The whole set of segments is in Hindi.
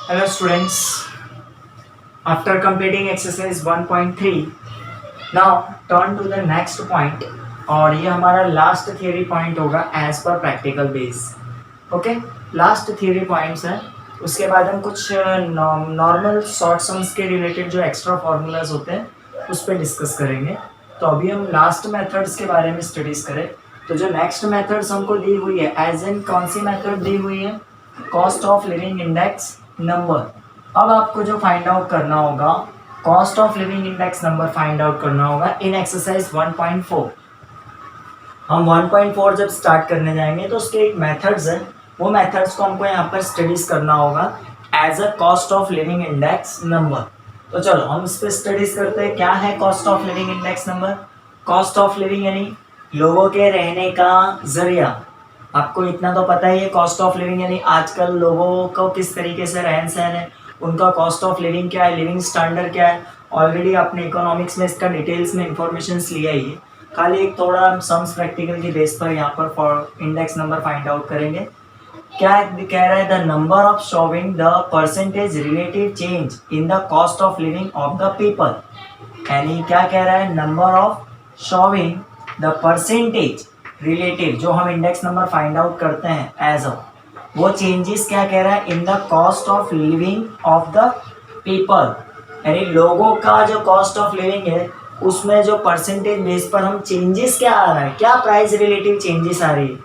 Hello students, after completing exercise 1.3, now turn to the next point और ये हमारा लास्ट थियरी पॉइंट होगा as per practical base. Okay, last theory points है, उसके बाद हम कुछ नॉर्मल शॉर्ट सम्स के रिलेटेड जो एक्स्ट्रा फार्मूलाज होते हैं उस पर डिस्कस करेंगे। तो अभी हम लास्ट मेथड्स के बारे में स्टडीज करें। तो जो नेक्स्ट मेथड्स हमको दी हुई है एज इन कौन सी मेथड दी हुई है, cost of living index number. अब आपको जो फाइंड आउट करना होगा, cost of living index number find out करना होगा इन एक्सरसाइज 1.4। हम 1.4 जब स्टार्ट करने जाएंगे तो उसके एक मेथड्स है, वो मेथड्स को हमको यहाँ पर स्टडीज करना होगा as a cost of living index number. तो चलो हम इस पर स्टडीज करते हैं। क्या है cost of living index number? Cost of living यानी लोगों के रहने का जरिया। आपको इतना तो पता ही है, कॉस्ट ऑफ लिविंग यानी आजकल लोगों को किस तरीके से रहन सहन है, उनका कॉस्ट ऑफ लिविंग क्या है, लिविंग स्टैंडर्ड क्या है। ऑलरेडी आपने इकोनॉमिक्स में इसका डिटेल्स में इंफॉर्मेशन लिया ही है, खाली एक थोड़ा सम्स प्रैक्टिकल की बेस पर यहाँ पर for index number find out करेंगे। क्या कह रहा है? The number of showing the percentage relative change in the cost of living of the people. यानी क्या कह रहा है? Number of showing the percentage relative, जो हम इंडेक्स नंबर फाइंड आउट करते हैं एज अ, वो चेंजेस क्या कह रहा है? इन the cost of living of the people, यानी लोगों का जो कॉस्ट ऑफ लिविंग है उसमें जो परसेंटेज बेस पर हम चेंजेस क्या आ रहा है, क्या प्राइस रिलेटिव चेंजेस आ रही है,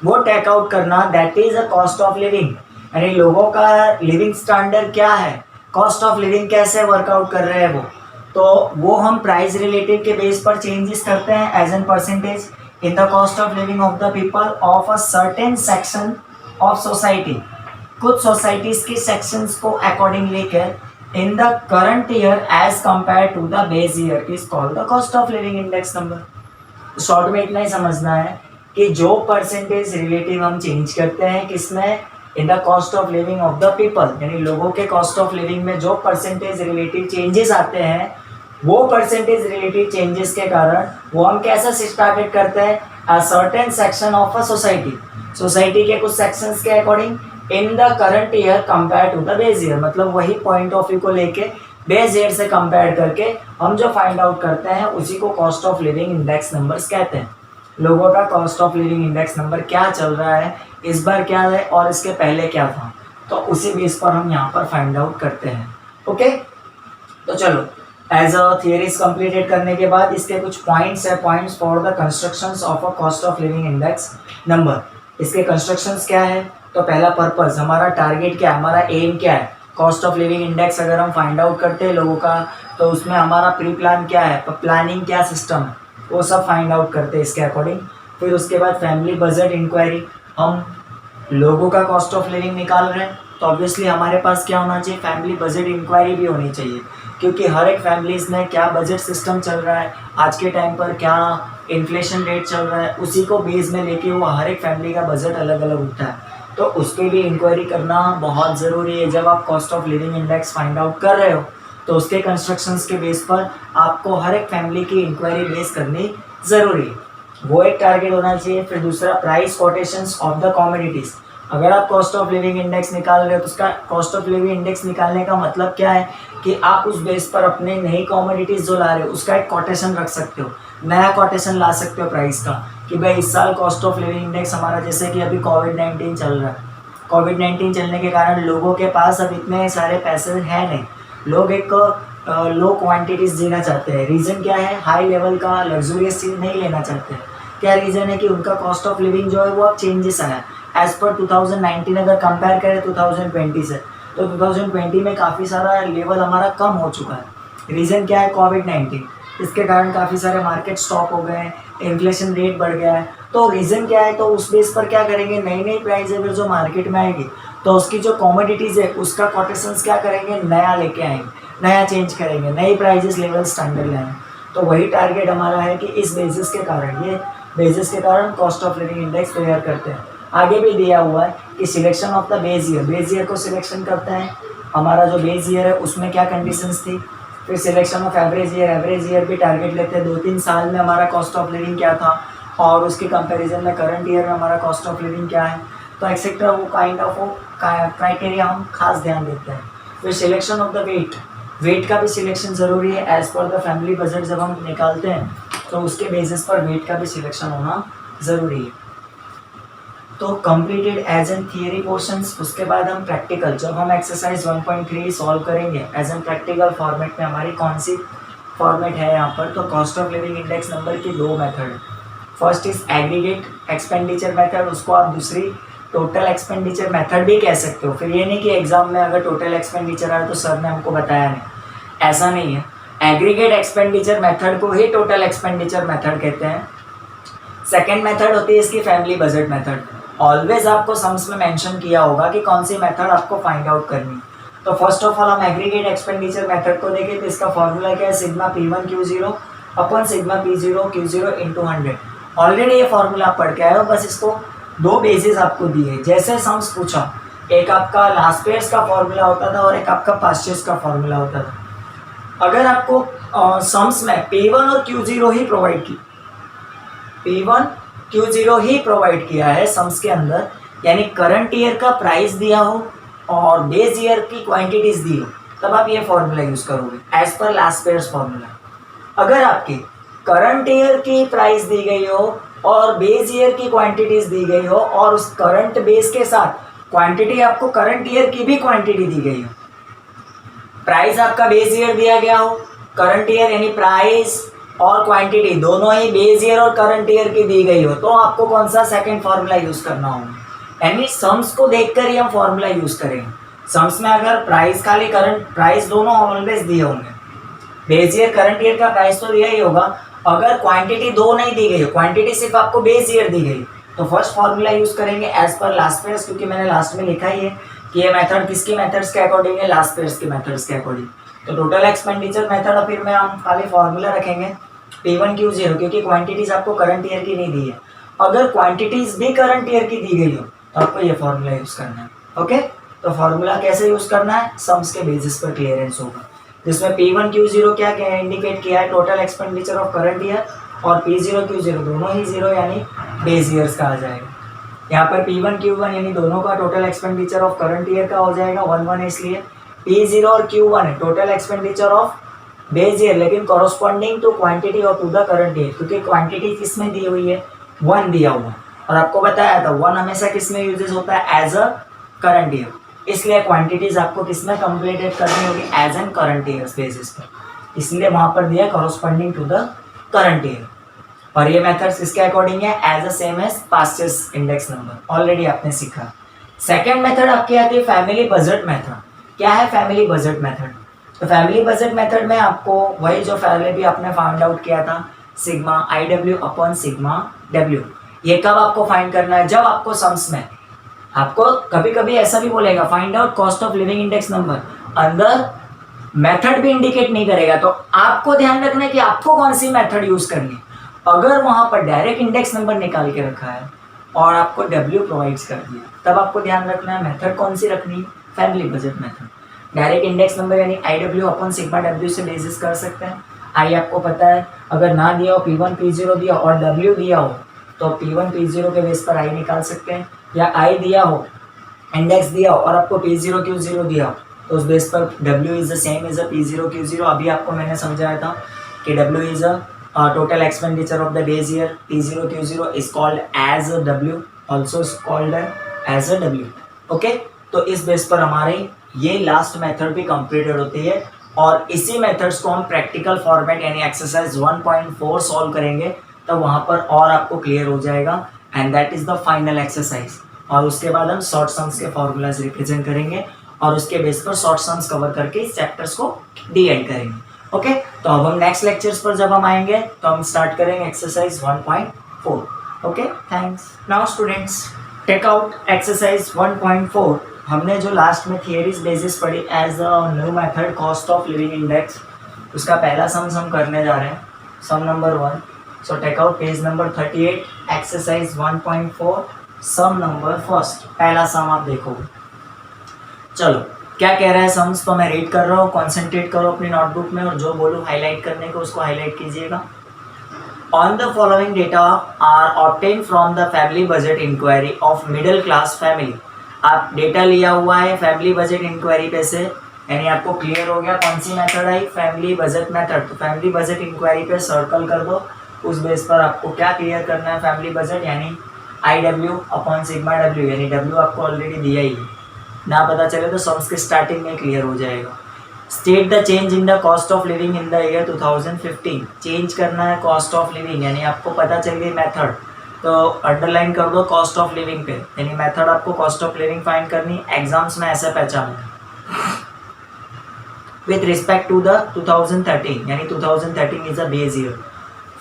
वो टेक आउट करना, that is a cost of living. यानी लोगों का लिविंग स्टैंडर्ड क्या है, कॉस्ट ऑफ लिविंग कैसे वर्कआउट कर रहे हैं वो हम प्राइस रिलेटिव के बेस पर चेंजेस करते हैं as an percentage in the cost of living of the people of a certain section of society. कुछ सोसाइटीज की सेक्शंस को अकॉर्डिंग लेकर in the current year as compare to the base year is called the cost of living index number. Short में इतना ही समझना है कि जो परसेंटेज रिलेटिव हम चेंज करते हैं किसमें, इन the cost of living of the people, यानी लोगों के कॉस्ट ऑफ लिविंग में जो परसेंटेज रिलेटिव चेंजेस आते हैं, वो परसेंटेज रिलेटिव चेंजेस के कारण वो हम कैसे स्टार्टेड करते हैं, a certain section of a society, society के कुछ सेक्शंस के according in the current year compare to the base year. मतलब वही पॉइंट ऑफ व्यू को लेके बेस ईयर से कंपेयर करके हम जो फाइंड आउट करते हैं उसी को cost of living index numbers कहते हैं। लोगों का cost of living index number क्या चल रहा है, इस बार क्या है और इसके पहले क्या था, तो उसी बेस पर हम यहाँ पर फाइंड आउट करते हैं। ओके, तो चलो एज अ थियरीज कंप्लीटेड करने के बाद इसके कुछ पॉइंट्स है, points for the constructions of a cost of living index number. इसके कंस्ट्रक्शंस क्या है? तो पहला पर्पस, हमारा टारगेट क्या है, हमारा एम क्या है। कॉस्ट ऑफ लिविंग इंडेक्स अगर हम फाइंड आउट करते हैं लोगों का, तो उसमें हमारा प्री प्लान क्या है, प्लानिंग क्या सिस्टम है, वो सब फाइंड आउट करते हैं इसके अकॉर्डिंग। फिर उसके बाद फैमिली बजट इंक्वायरी, हम लोगों का कॉस्ट ऑफ लिविंग निकाल रहे हैं तो ऑब्वियसली हमारे पास क्या होना चाहिए, फैमिली बजट इंक्वायरी भी होनी चाहिए, क्योंकि हर एक फैमिलीज में क्या बजट सिस्टम चल रहा है, आज के टाइम पर क्या इन्फ्लेशन रेट चल रहा है, उसी को बेस में लेके वो हर एक फैमिली का बजट अलग अलग होता है, तो उस पर भी इंक्वायरी करना बहुत ज़रूरी है। जब आप cost of living index find out कर रहे हो तो उसके कंस्ट्रक्शंस के बेस पर आपको हर एक फैमिली की इंक्वायरी बेस करनी ज़रूरी है, वो एक टारगेट होना चाहिए। फिर दूसरा, price quotations of the commodities. अगर आप कॉस्ट ऑफ लिविंग इंडेक्स निकाल रहे हो तो उसका कॉस्ट ऑफ लिविंग इंडेक्स निकालने का मतलब क्या है कि आप उस बेस पर अपने नई कॉमोडिटीज़ जो ला रहे हो उसका एक कोटेशन रख सकते हो, नया कोटेशन ला सकते हो प्राइस का, कि भाई इस साल कॉस्ट ऑफ लिविंग इंडेक्स हमारा, जैसे कि अभी कोविड-19 चल रहा है, कोविड-19 चलने के कारण लोगों के पास अब इतने सारे पैसे हैं नहीं, लोग एक लो क्वांटिटीज़ जीना चाहते हैं। रीज़न क्या है? हाई लेवल का लग्जूरियस चीज़ नहीं लेना चाहते। क्या रीज़न है कि उनका कॉस्ट ऑफ लिविंग जो है वो अब चेंजेस आया है एज़ पर 2019। अगर कंपेयर करें 2020 से, तो 2020 में काफ़ी सारा लेवल हमारा कम हो चुका है। रीज़न क्या है? कोविड-19, इसके कारण काफ़ी सारे मार्केट स्टॉप हो गए हैं, इन्फ्लेशन रेट बढ़ गया है। तो रीज़न क्या है? तो उस बेस पर क्या करेंगे, नई नई प्राइस अगर जो मार्केट में आएगी तो उसकी जो कॉमोडिटीज़ है उसका कोटेशंस क्या करेंगे, नया लेके आएंगे, नया चेंज करेंगे, नई प्राइजेस लेवल स्टैंडर्ड लाएंगे। तो वही टारगेट हमारा है कि इस बेसिस के कारण, ये बेसिस के कारण कॉस्ट ऑफ लिविंग इंडेक्स तैयार करते हैं। आगे भी दिया हुआ है कि selection of the base year, base year को सिलेक्शन करते हैं, हमारा जो बेस ईयर है उसमें क्या कंडीशंस थी। फिर selection of average year, average year भी टारगेट लेते हैं, 2-3 साल में हमारा कॉस्ट ऑफ लिविंग क्या था और उसके कंपैरिजन में करंट ईयर में हमारा कॉस्ट ऑफ लिविंग क्या है। तो एक्सेट्रा वो काइंड ऑफ वो क्राइटेरिया हम खास ध्यान देते हैं। फिर सिलेक्शन ऑफ द वेट का भी सिलेक्शन ज़रूरी है। As per the family budget जब हम निकालते हैं तो उसके बेसिस पर वेट का भी सिलेक्शन होना ज़रूरी है। तो completed as an theory portions. उसके बाद हम प्रैक्टिकल, जब हम एक्सरसाइज 1.3 सॉल्व करेंगे एज एन प्रैक्टिकल फॉर्मेट में, हमारी कौन सी फॉर्मेट है यहाँ पर, तो cost of living index number की दो method. First is aggregate expenditure method, उसको आप दूसरी टोटल एक्सपेंडिचर मेथड भी कह सकते हो। फिर ये नहीं कि एग्जाम में अगर टोटल एक्सपेंडिचर आया तो सर ने हमको बताया नहीं, ऐसा नहीं है। एग्रीगेट एक्सपेंडिचर मेथड को ही टोटल एक्सपेंडिचर मेथड कहते हैं। सेकेंड मेथड होती है इसकी फैमिली बजट मेथड। ऑलवेज आपको सम्स में मेंशन किया होगा कि कौन सी मेथड आपको फाइंड आउट करनी। तो फर्स्ट ऑफ ऑल हम एग्रीगेट एक्सपेंडिचर मेथड को देखें तो इसका फॉर्मूला क्या है, sigma P1 Q0 upon sigma P0 Q0 into 100। Already ये फॉर्मूला आप पढ़ के आए हो, बस इसको दो बेसिस आपको दिए। जैसे सम्स पूछा, एक आपका लास्ट ईयर्स का फॉर्मूला होता था और एक आपका पास्ट ईयर्स का फॉर्मूला होता था। अगर आपको सम्स में P1 और Q0 ही प्रोवाइड की, P1 Q0 ही प्रोवाइड किया है सम्स के अंदर, यानी करंट ईयर का प्राइस दिया हो और बेस ईयर की क्वांटिटीज दी हो, तब आप ये फॉर्मूला यूज करोगे as per Laspeyres formula. अगर आपकी करंट ईयर की प्राइस दी गई हो और बेस ईयर की क्वांटिटीज दी गई हो और उस करंट बेस के साथ क्वांटिटी आपको करंट ईयर की भी क्वांटिटी दी गई हो, प्राइस आपका बेस ईयर दिया गया हो, करंट ईयर यानी प्राइस और क्वांटिटी दोनों ही बेस ईयर और करंट ईयर की दी गई हो, तो आपको कौन सा सेकंड फॉर्मूला यूज करना होगा। यानी सम्स को देखकर ही हम फॉर्मूला यूज करेंगे। सम्स में अगर प्राइस खाली करंट प्राइस दोनों ऑलवेज दिए होंगे, बेस ईयर करंट ईयर का प्राइस तो दिया ही होगा। अगर क्वांटिटी दो नहीं दी गई हो, क्वांटिटी सिर्फ आपको बेस ईयर दी गई, तो फर्स्ट फॉर्मूला यूज करेंगे एज पर लास्ट ईयर्स, क्योंकि मैंने लास्ट में लिखा ही है कि ये मेथड किसकी मेथड्स के अकॉर्डिंग है, लास्ट ईयर्स की मेथड्स के अकॉर्डिंग। तो टोटल एक्सपेंडिचर मेथड फिर में हम खाली फॉर्मूला रखेंगे P1 Q0, क्योंकि क्वांटिटीज आपको करंट ईयर की नहीं दी है। अगर क्वांटिटीज भी करंट ईयर की दी गई हो तो आपको ये फॉर्मूला यूज करना है। ओके, तो फॉर्मूला कैसे यूज करना है, सम्स के बेसिस पर क्लियरेंस होगा, जिसमें P1 Q0 क्या इंडिकेट किया है, total expenditure of current year, और P0 Q0 दोनों ही जीरो यानी बेस ईयर्स का आ जाएगा। यहाँ पर P1 Q1 यानी दोनों का total expenditure of current year का हो जाएगा 1 इसलिए। P0 और Q1 है total expenditure of base year, लेकिन कॉरस्पॉन्डिंग टू क्वांटिटी और टू द करंट ईयर, क्योंकि क्वांटिटी किसमें दी हुई है, 1 दिया हुआ, और आपको बताया था 1 हमेशा किसमें यूजेस होता है, एज अ करंट ईयर, इसलिए क्वांटिटीज आपको किसमें कंप्लीटेड करनी होगी, as an current year basis पर, इसलिए वहां पर दिया corresponding to the current year. और ये मेथड्स इसके अकॉर्डिंग है एज अ सेम एज पास्ट ईयर्स इंडेक्स नंबर, ऑलरेडी आपने सीखा। सेकेंड मेथड आपकी आती है फैमिली बजट मेथड। क्या है फैमिली बजट मेथड, तो फैमिली बजट मेथड में आपको वही जो पहले भी आपने फाइंड आउट किया था, sigma IW upon sigma W, ये कब आपको फाइंड करना है, जब आपको सम्स में आपको कभी कभी ऐसा भी बोलेगा find out cost of living index number, अंदर मेथड भी इंडिकेट नहीं करेगा, तो आपको ध्यान रखना है कि आपको कौन सी मेथड यूज करनी। अगर वहां पर डायरेक्ट इंडेक्स नंबर निकाल के रखा है और आपको W प्रोवाइड्स कर दिया, तब आपको ध्यान रखना है मेथड कौन सी रखनी है, family budget method. Direct index number यानी IW अपन सिग्मा W से बेसिस कर सकते हैं। आई आपको पता है, अगर ना दिया हो P1 P0 दिया और W दिया हो तो P1 P0 के बेस पर आई निकाल सकते हैं, या आई दिया हो इंडेक्स दिया हो और आपको P0 Q0 दिया हो तो उस बेस पर W is the same as a P0 Q0। अभी आपको मैंने समझाया था कि W is a total expenditure of the base year, P0 Q0 is called as a W, also is called as a W। Okay, तो इस बेस पर हमारे ये लास्ट मेथड भी कंप्लीटेड होती है, और इसी मेथड्स को हम प्रैक्टिकल फॉर्मेट यानी एक्सरसाइज 1.4 सॉल्व करेंगे, तब वहाँ पर और आपको क्लियर हो जाएगा, and that is the final exercise. और उसके बाद हम शॉर्ट सम्स के फॉर्मूलाज रिप्रेजेंट करेंगे और उसके बेस पर शॉर्ट सम्स कवर करके इस चैप्टर्स को डी एंड करेंगे। ओके, तो अब हम नेक्स्ट लेक्चर्स पर जब हम आएंगे तो हम स्टार्ट करेंगे exercise 1.4। Okay, thanks. Now students, take out exercise 1.4। हमने जो लास्ट में थियरीज बेसिस पढ़ी as a new method cost of living index, उसका पहला सम्स हम करने जा रहे हैं, sum number 1। So take out page number 38, exercise 1.4, sum number first. पहला सम आप देखोगे, चलो क्या कह रहा है सम्स, तो मैं रीड कर रहा हूँ, कॉन्सेंट्रेट करो अपनी नोटबुक में और जो बोलूँ हाईलाइट करने को उसको हाईलाइट कीजिएगा। On the following data are obtain from the family budget inquiry of middle class family. आप डेटा लिया हुआ है फैमिली बजट इंक्वायरी पे से, यानी आपको क्लियर हो गया कौन सी मेथड आई, फैमिली बजट मेथड। तो फैमिली बजट इंक्वायरी पे सर्कल कर दो, उस बेस पर आपको क्या क्लियर करना है, फैमिली बजट यानी IW अपॉन सिग्मा W, यानी W आपको ऑलरेडी दिया ही है, ना पता चले तो सम्स के स्टार्टिंग में क्लियर हो जाएगा। State the change in the cost of living in the year 2015। Change करना है कॉस्ट ऑफ लिविंग, यानी आपको पता चल गई मेथड, तो अंडरलाइन कर दो कॉस्ट ऑफ लिविंग पे, यानी मेथड आपको कॉस्ट ऑफ लिविंग फाइंड करनी, एग्जाम्स में ऐसा पहचानना विथ रिस्पेक्ट टू द 2013, यानी 2013 is a base year.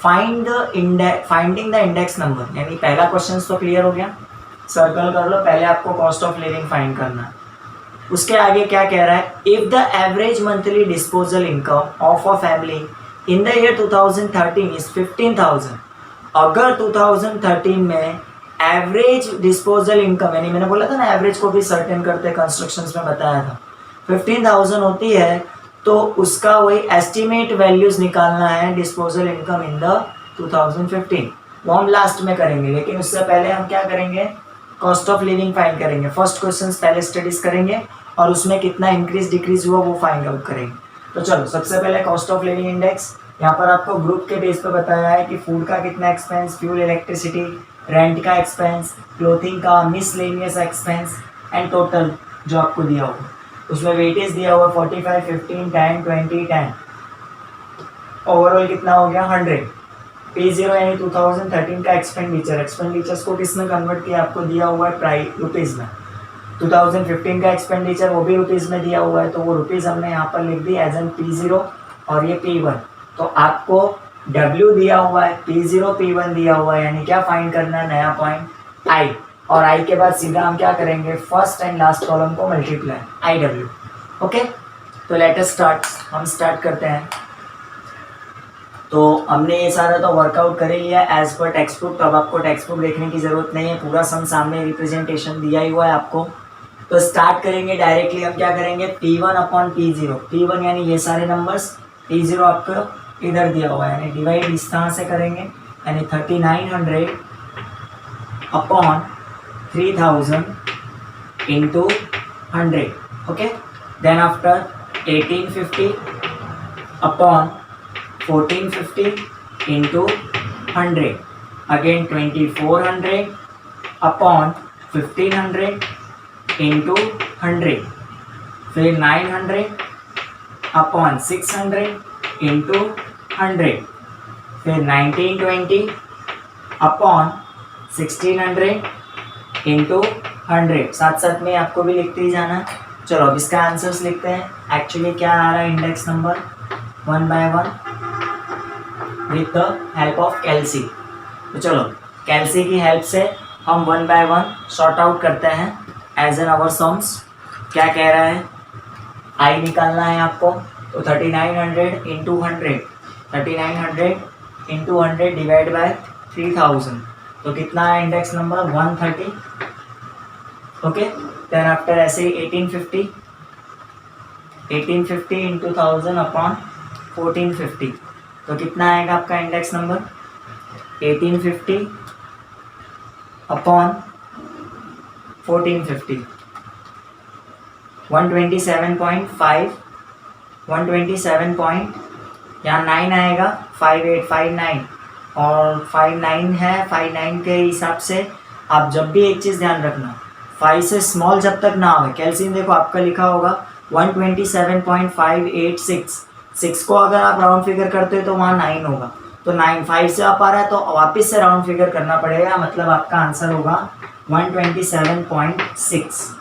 Finding the index number, यानी पहला क्वेश्चन तो क्लियर हो गया, सर्कल कर लो, पहले आपको कॉस्ट ऑफ लिविंग फाइंड करना है। उसके आगे क्या कह रहा है, if the average monthly disposal income of a family in the year 2013 is 15,000, अगर 2013 में एवरेज डिस्पोजल इनकम, यानी मैंने बोला था ना एवरेज को भी सर्टेन करते कंस्ट्रक्शंस में बताया था, 15,000 होती है, तो उसका वही एस्टिमेट वैल्यूज निकालना है डिस्पोजल इनकम इन द 2015, वो हम लास्ट में करेंगे, लेकिन उससे पहले हम क्या करेंगे, कॉस्ट ऑफ लिविंग फाइंड करेंगे। फर्स्ट क्वेश्चन पहले स्टडीज करेंगे और उसमें कितना इंक्रीज डिक्रीज हुआ वो फाइंड आउट करेंगे। तो चलो सबसे पहले कॉस्ट ऑफ लिविंग इंडेक्स, यहाँ पर आपको ग्रुप के बेस पे बताया है कि फूड का कितना एक्सपेंस, फ्यूल, इलेक्ट्रिसिटी, रेंट का एक्सपेंस, क्लोथिंग का, मिसलेनियस एक्सपेंस एंड टोटल जो आपको दिया होगा, उसमें वेटेज दिया हुआ 45, 15, 10, 20, 10, ओवरऑल कितना हो गया 100। P0 यानी 2013 का एक्सपेंडिचर्स को किसने कन्वर्ट किया, आपको दिया हुआ है प्राइस रुपीज़ में। 2015 का एक्सपेंडिचर वो भी रुपीज़ में दिया हुआ है, तो वो रुपीज़ हमने यहाँ पर लिख दी एज एन P0 और ये P1। तो आपको W दिया हुआ है, P0 P1 दिया हुआ है, यानी क्या फाइंड करना है, नया पॉइंट I, और I के बाद सीधा हम क्या करेंगे, फर्स्ट एंड लास्ट कॉलम को मल्टीप्लाई IW। ओके, तो लेट अस स्टार्ट, हम स्टार्ट करते हैं। तो हमने ये सारा तो वर्कआउट कर ही लिया एज पर टेक्स्ट बुक, तो अब आपको टेक्स्ट बुक देखने की ज़रूरत नहीं है, पूरा सम सामने रिप्रेजेंटेशन दिया ही हुआ है आपको। तो स्टार्ट करेंगे डायरेक्टली, हम क्या करेंगे, P1 अपॉन P0, P1 यानी ये सारे नंबर्स, P0 आपको इधर दिया हुआ है, यानी डिवाइड इस तरह से करेंगे, यानी 3900 upon 3000 into 100, okay. Then after 1850 upon 1450 into 100, again 2400 upon 1500 into 100, फिर 900 upon 600 into 100, फिर 1920 upon 1600 into 100, साथ साथ में आपको भी लिखते ही जाना। चलो अब इसका आंसर्स लिखते हैं। एक्चुअली क्या आ रहा है index number 1 by 1 with the help of कैल्सी। तो चलो कैल्सी की हेल्प से हम 1 by 1 सॉर्ट आउट करते हैं एज एन आवर सम्स। क्या कह रहा है, आई निकालना है आपको, तो 3900 इंटू 100, 3900 इंटू 100 डिवाइड बाय 3000, तो कितना है index number 130, okay. Then after ऐसे 1850 इंटू 1000 अपॉन 1450, तो कितना आएगा आपका इंडेक्स नंबर 1850 अपॉन 1450, 127.5, 127 पॉइंट, यहाँ 9 आएगा, 5859, और 59 है, 59 के हिसाब से आप जब भी एक चीज़ ध्यान रखना, 5 से स्मॉल जब तक ना आवे, कैल्सियम देखो आपका लिखा होगा 127.586, 6 को अगर आप राउंड फिगर करते हो तो वहाँ 9 होगा, तो 9 5 से आप आ रहा है तो वापस से राउंड फिगर करना पड़ेगा, मतलब आपका आंसर होगा 127.6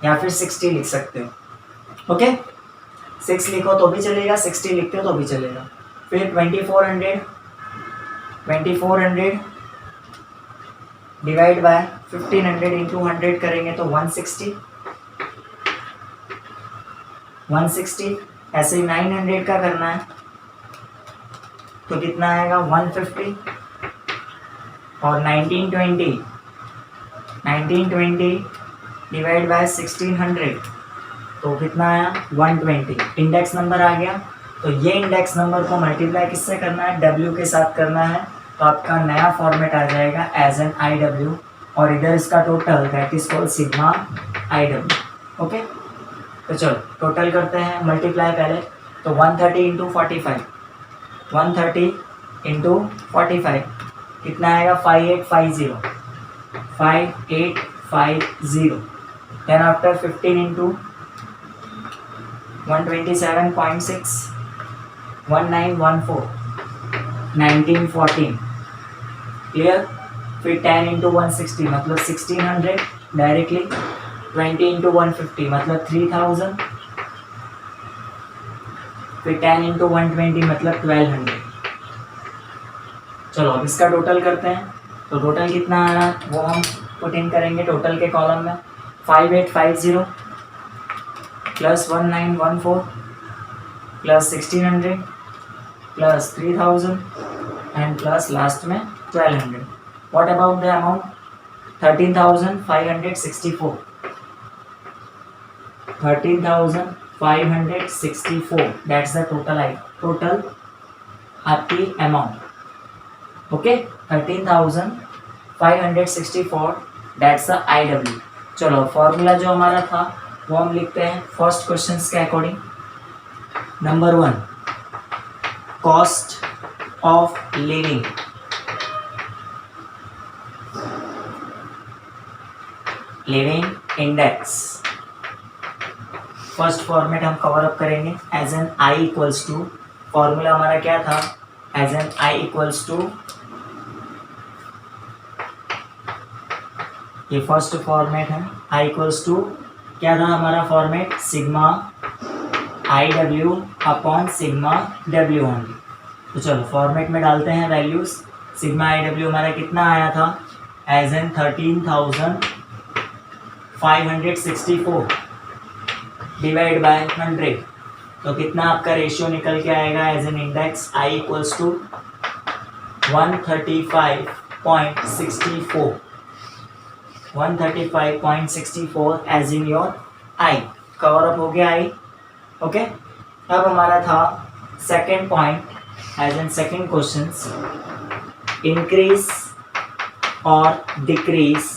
या फिर 60 लिख सकते हो, ओके। 6 लिखो तो भी चलेगा, 60 लिखते हो तो भी चलेगा। फिर 2400 डिवाइड बाय 1500 इंटू 100 करेंगे तो 160, ऐसे ही 900 का करना है तो कितना आएगा 150, और 1920 डिवाइड बाय 1600, तो कितना आया 120, इंडेक्स नंबर आ गया। तो ये इंडेक्स नंबर को मल्टीप्लाई किससे करना है, W के साथ करना है, तो आपका नया फॉर्मेट आ जाएगा एज एन आई डब्ल्यू, और इधर इसका total that is called sigma I W. Okay, तो चलो टोटल करते हैं, मल्टीप्लाई पहले। तो 130 इंटू 45, 130 इंटू 45 कितना आएगा? 5850, 5850। Then after 15 into 127.6, 1914, 1914। क्लियर? फिर 10 इंटू 160 मतलब 1600 डायरेक्टली, 20 इंटू 150 मतलब 3000, फिर 10 इंटू 120 मतलब 1200। चलो अब इसका टोटल करते हैं। तो टोटल कितना आ रहा है वो हम पुट इन करेंगे टोटल के कॉलम में। 5850 plus 1914 plus 1600 plus 3000 and plus last में 1200। What about the amount? 13,564, 13,564 that's the total आपकी amount. Okay, 13,564 that's the IW। चलो फॉर्मूला जो हमारा था वो हम लिखते हैं फर्स्ट क्वेश्चन के अकॉर्डिंग। नंबर 1, cost of living, living index. First format हम कवर अप करेंगे as an I equals to, formula हमारा क्या था? As an I equals to, ये फर्स्ट फॉर्मेट है, आई इक्वल्स टू क्या था हमारा format? Sigma I W upon sigma W only. तो चलो फॉर्मेट में डालते हैं वैल्यूज। सिग्मा आई डब्ल्यू हमारा कितना आया था? As an 13,564 divide by 100। तो कितना आपका रेशियो निकल के आएगा as an index? I equals to 135.64, 135.64 as in your I. Cover up हो गया आई। ओके, अब हमारा था second point as an second question, increase और डिक्रीज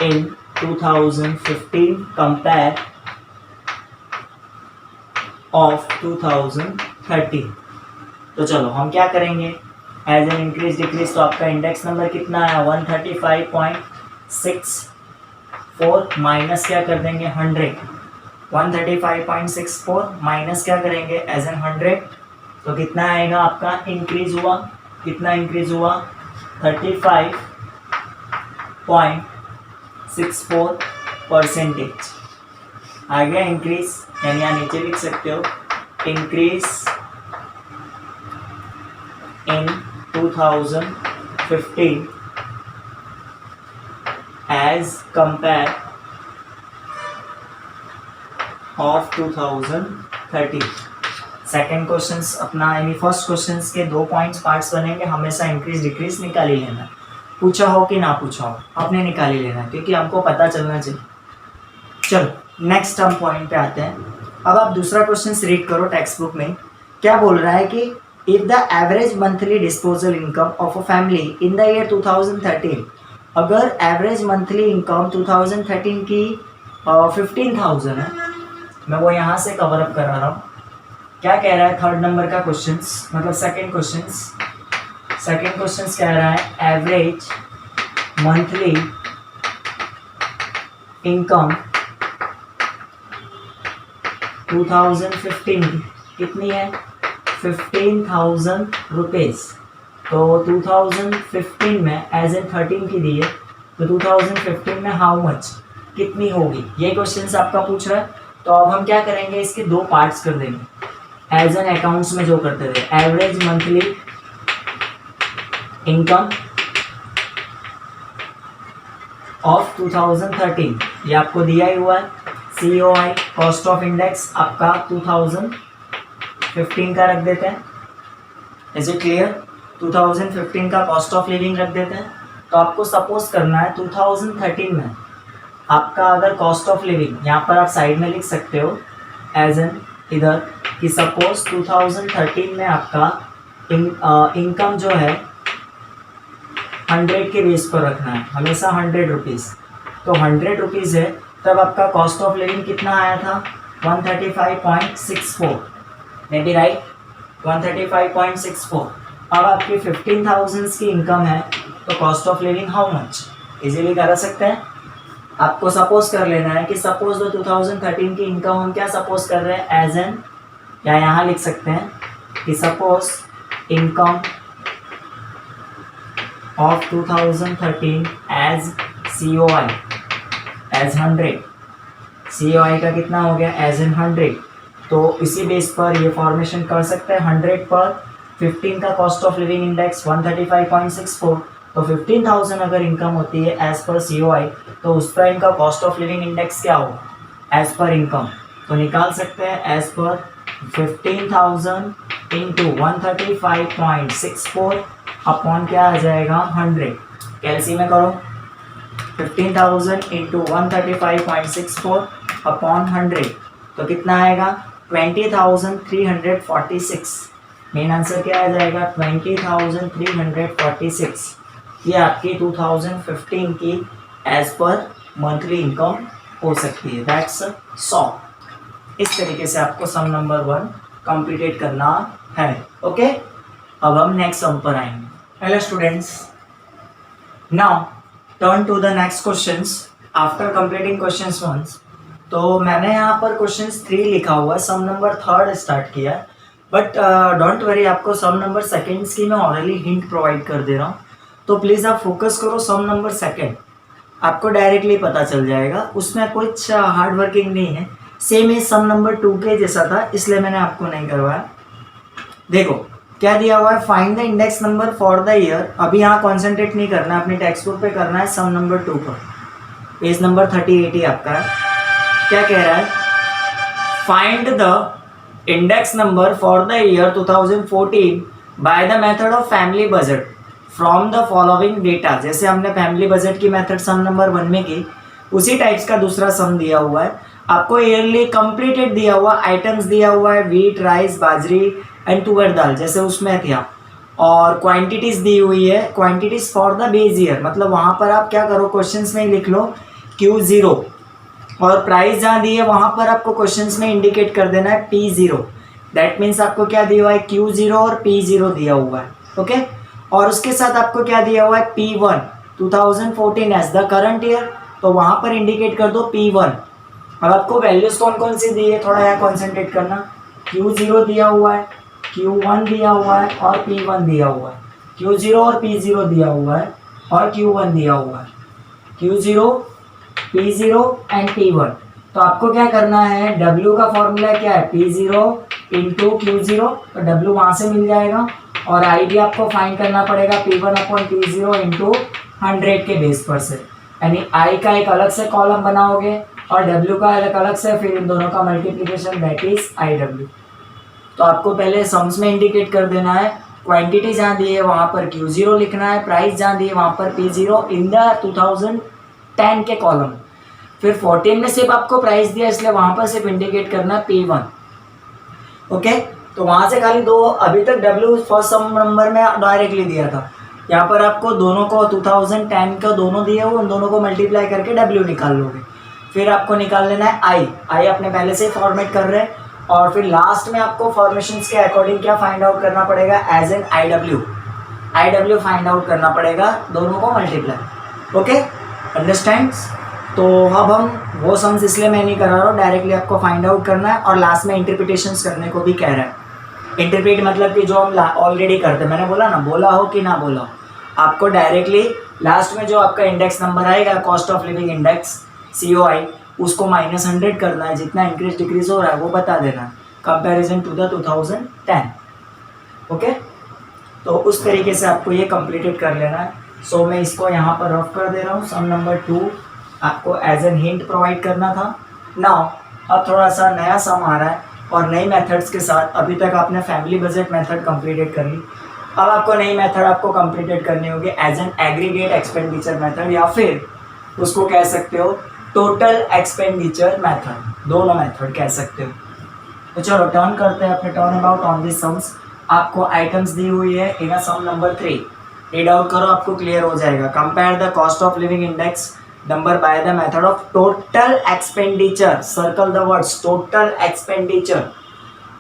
इन 2015 कंपेयर ऑफ 2013। तो चलो हम क्या करेंगे एज एन इंक्रीज डिक्रीज। तो आपका इंडेक्स नंबर कितना आया? 135.64 माइनस क्या कर देंगे? 100। 135.64 माइनस क्या करेंगे? As an 100। तो कितना आएगा आपका? इंक्रीज हुआ, कितना इंक्रीज हुआ? 35.64%। आ गया इंक्रीज, यानी यहाँ नीचे लिख सकते हो increase in 2015 as compare of 2013। Second question अपना, यानी फर्स्ट क्वेश्चन के 2 पार्ट्स बनेंगे। हमेशा इंक्रीज डिक्रीज निकाल ही लेना, पूछा हो कि ना पूछा हो आपने निकाल ही लेना, क्योंकि हमको पता चलना चाहिए। चलो नेक्स्ट हम पॉइंट पे आते हैं। अब आप दूसरा क्वेश्चन रीड करो टेक्स्ट बुक में। क्या बोल रहा है कि if the average monthly disposal income of a family in the year 2013, अगर एवरेज मंथली इनकम 2013 की 15,000 है, मैं वो यहाँ से कवर अप करा रहा हूँ। क्या कह रहा है थर्ड नंबर का क्वेश्चन, मतलब सेकेंड क्वेश्चन कह रहा है एवरेज मंथली इनकम 2015 कितनी है? 15,000 रुपीज़। तो 2015 में एज एन 13 की दी है, तो 2015 में हाउ मच, कितनी होगी, ये क्वेश्चन आपका पूछ रहा है। तो अब हम क्या करेंगे, इसके 2 पार्ट्स कर देंगे एज एन अकाउंट्स में जो करते थे। एवरेज मंथली इनकम ऑफ 2013, ये आपको दिया ही हुआ है। COI कॉस्ट ऑफ इंडेक्स आपका 2015 का रख देते हैं। Is it clear? 2015 का कॉस्ट ऑफ लिविंग रख देते हैं। तो आपको सपोज करना है 2013 में आपका अगर कॉस्ट ऑफ लिविंग, यहाँ पर आप साइड में लिख सकते हो एज एन इधर कि सपोज 2013 में आपका इनकम जो है 100 के बेस पर रखना है, हमेशा 100 रुपीज़। तो 100 रुपीज़ है, तब आपका कॉस्ट ऑफ लिविंग कितना आया था 135.64, मे बी राइट, 135.64। अब आपकी 15,000 की इनकम है, तो cost of living how much, easily कर सकते हैं। आपको सपोज कर लेना है कि सपोज 2013 की इनकम हम क्या सपोज कर रहे हैं एज एन, या यहाँ लिख सकते हैं कि suppose income of 2013 as COI as 100, COI का कितना हो गया एज एन 100। तो इसी बेस पर ये फॉर्मेशन कर सकते हैं 100 पर 15 का कॉस्ट ऑफ लिविंग इंडेक्स 135.64। तो 15,000 अगर इनकम होती है एज पर COI, तो उस पर इनका कॉस्ट ऑफ लिविंग इंडेक्स क्या होगा एज पर इनकम, तो निकाल सकते हैं एज पर 15,000 इंटू 135.64 अपॉन क्या आ जाएगा 100। कैलसी में करो 15,000 इंटू 135.64 अपॉन 100, तो कितना आएगा 20,346। मेन आंसर क्या आ जाएगा 20,346। ये आपकी 2015 की एज पर मंथली इनकम हो सकती है, दैट्स 100। इस तरीके से आपको सम नंबर 1 कंप्लीट करना है। ओके, अब हम नेक्स्ट सम पर आएंगे। Hello students, now turn to the next questions after completing questions 1। तो मैंने यहाँ पर क्वेश्चंस 3 लिखा हुआ है, सम नंबर 3 स्टार्ट किया है, बट डोंट वरी, आपको सम नंबर 2 की मैं ऑलरेडी हिंट प्रोवाइड कर दे रहा हूँ। तो प्लीज़ आप फोकस करो सम नंबर 2, आपको डायरेक्टली पता चल जाएगा, उसमें कुछ हार्ड वर्किंग नहीं है, सेम ही सम नंबर 2 के जैसा था, इसलिए मैंने आपको नहीं करवाया। देखो क्या दिया हुआ है, find the index number for the year. अभी यहाँ कॉन्सेंट्रेट नहीं करना है, अपनी टेक्स्ट बुक पे करना है, सम नंबर 2 पर, पेज नंबर 38 ही आपका है। क्या कह रहा है, find the index number for the year 2014 bye the method of family budget from the following data. जैसे हमने फैमिली बजट की मेथड सम नंबर 1 में की, उसी टाइप्स का दूसरा सम दिया हुआ है आपको, ईयरली कंप्लीटेड दिया हुआ, आइटम्स दिया हुआ है व्हीट, राइस, बाजरी एंड तुअर दाल जैसे उसमें था, और क्वांटिटीज दी हुई है, quantities for the base year, मतलब वहाँ पर आप क्या करो क्वेश्चंस में लिख लो Q0, और प्राइस जहाँ दी है वहाँ पर आपको क्वेश्चंस में इंडिकेट कर देना है P0। दैट मीन्स आपको क्या दिया हुआ है Q0 और P0 दिया हुआ है। ओके, और उसके साथ आपको क्या दिया हुआ है P1 2014 as the current year, तो वहाँ पर इंडिकेट कर दो P1। अब आपको वैल्यूज कौन कौन सी दी है, थोड़ा यहाँ कॉन्सेंट्रेट करना। Q0 दिया हुआ है, Q1 दिया हुआ है और P1 दिया हुआ है, Q0 और P0 दिया हुआ है और Q1 दिया हुआ है, Q0, P0 एंड P1। तो आपको क्या करना है, W का फॉर्मूला क्या है P0 इंटू Q0, तो W वहाँ से मिल जाएगा, और आई भी आपको फाइंड करना पड़ेगा P1 अपॉन P0 इंटू 100 के बेस पर से, यानी I का एक अलग से कॉलम बनाओगे और W का अलग से, फिर इन दोनों का मल्टीप्लिकेशन, दैट इज IW। तो आपको पहले सम्स में इंडिकेट कर देना है, क्वांटिटी जहाँ दी है वहाँ पर Q0 लिखना है, प्राइस जहाँ दी है वहाँ पर P0 इन द 2010 के कॉलम, फिर 14 में सिर्फ आपको प्राइस दिया इसलिए वहाँ पर सिर्फ इंडिकेट करना है P1। ओके, तो वहाँ से खाली दो, अभी तक W फर्स्ट सम नंबर में डायरेक्टली दिया था, यहाँ पर आपको दोनों को 2010 का दोनों दिए हुए, उन दोनों को मल्टीप्लाई करके W निकाल लोगे, फिर आपको निकाल लेना है I अपने पहले से फॉर्मेट कर रहे हैं, और फिर लास्ट में आपको फॉर्मेशंस के अकॉर्डिंग क्या फाइंड आउट करना पड़ेगा as an IW find out करना पड़ेगा, दोनों को मल्टीप्लाई। Okay, understands. तो अब हम वो सम्स इसलिए मैं नहीं करा रहा हूँ, डायरेक्टली आपको फाइंड आउट करना है, और लास्ट में इंटरप्रिटेशंस करने को भी कह रहा है। इंटरप्रेट मतलब कि जो हम ऑलरेडी करते, मैंने बोला ना, बोला हो कि ना बोला हो, आपको डायरेक्टली लास्ट में जो आपका इंडेक्स नंबर आएगा, cost of living index COI, उसको -100 करना है, जितना इंक्रीज डिक्रीज हो रहा है वो बता देना, कंपैरिजन टू द 2010। ओके, तो उस तरीके से आपको ये कंप्लीटेड कर लेना है। सो मैं इसको यहाँ पर रफ कर दे रहा हूँ, सम नंबर 2 आपको एज एन हिंट प्रोवाइड करना था। नाउ अब थोड़ा सा नया सम आ रहा है और नई मेथड्स के साथ। अभी तक आपने फैमिली बजट मेथड कंप्लीटेड कर ली, अब आपको नई मेथड आपको कंप्लीटेड करनी होगी as an aggregate expenditure method, या फिर उसको कह सकते हो टोटल एक्सपेंडिचर मेथड, दोनों मेथड कह सकते हो। तो चलो टर्न करते हैं अपने turn about on this sums. आपको आइटम्स दी हुई है in sum number 3, read out करो, आपको क्लियर हो जाएगा। Compare the cost of living index number by the method of total expenditure, circle the words total expenditure.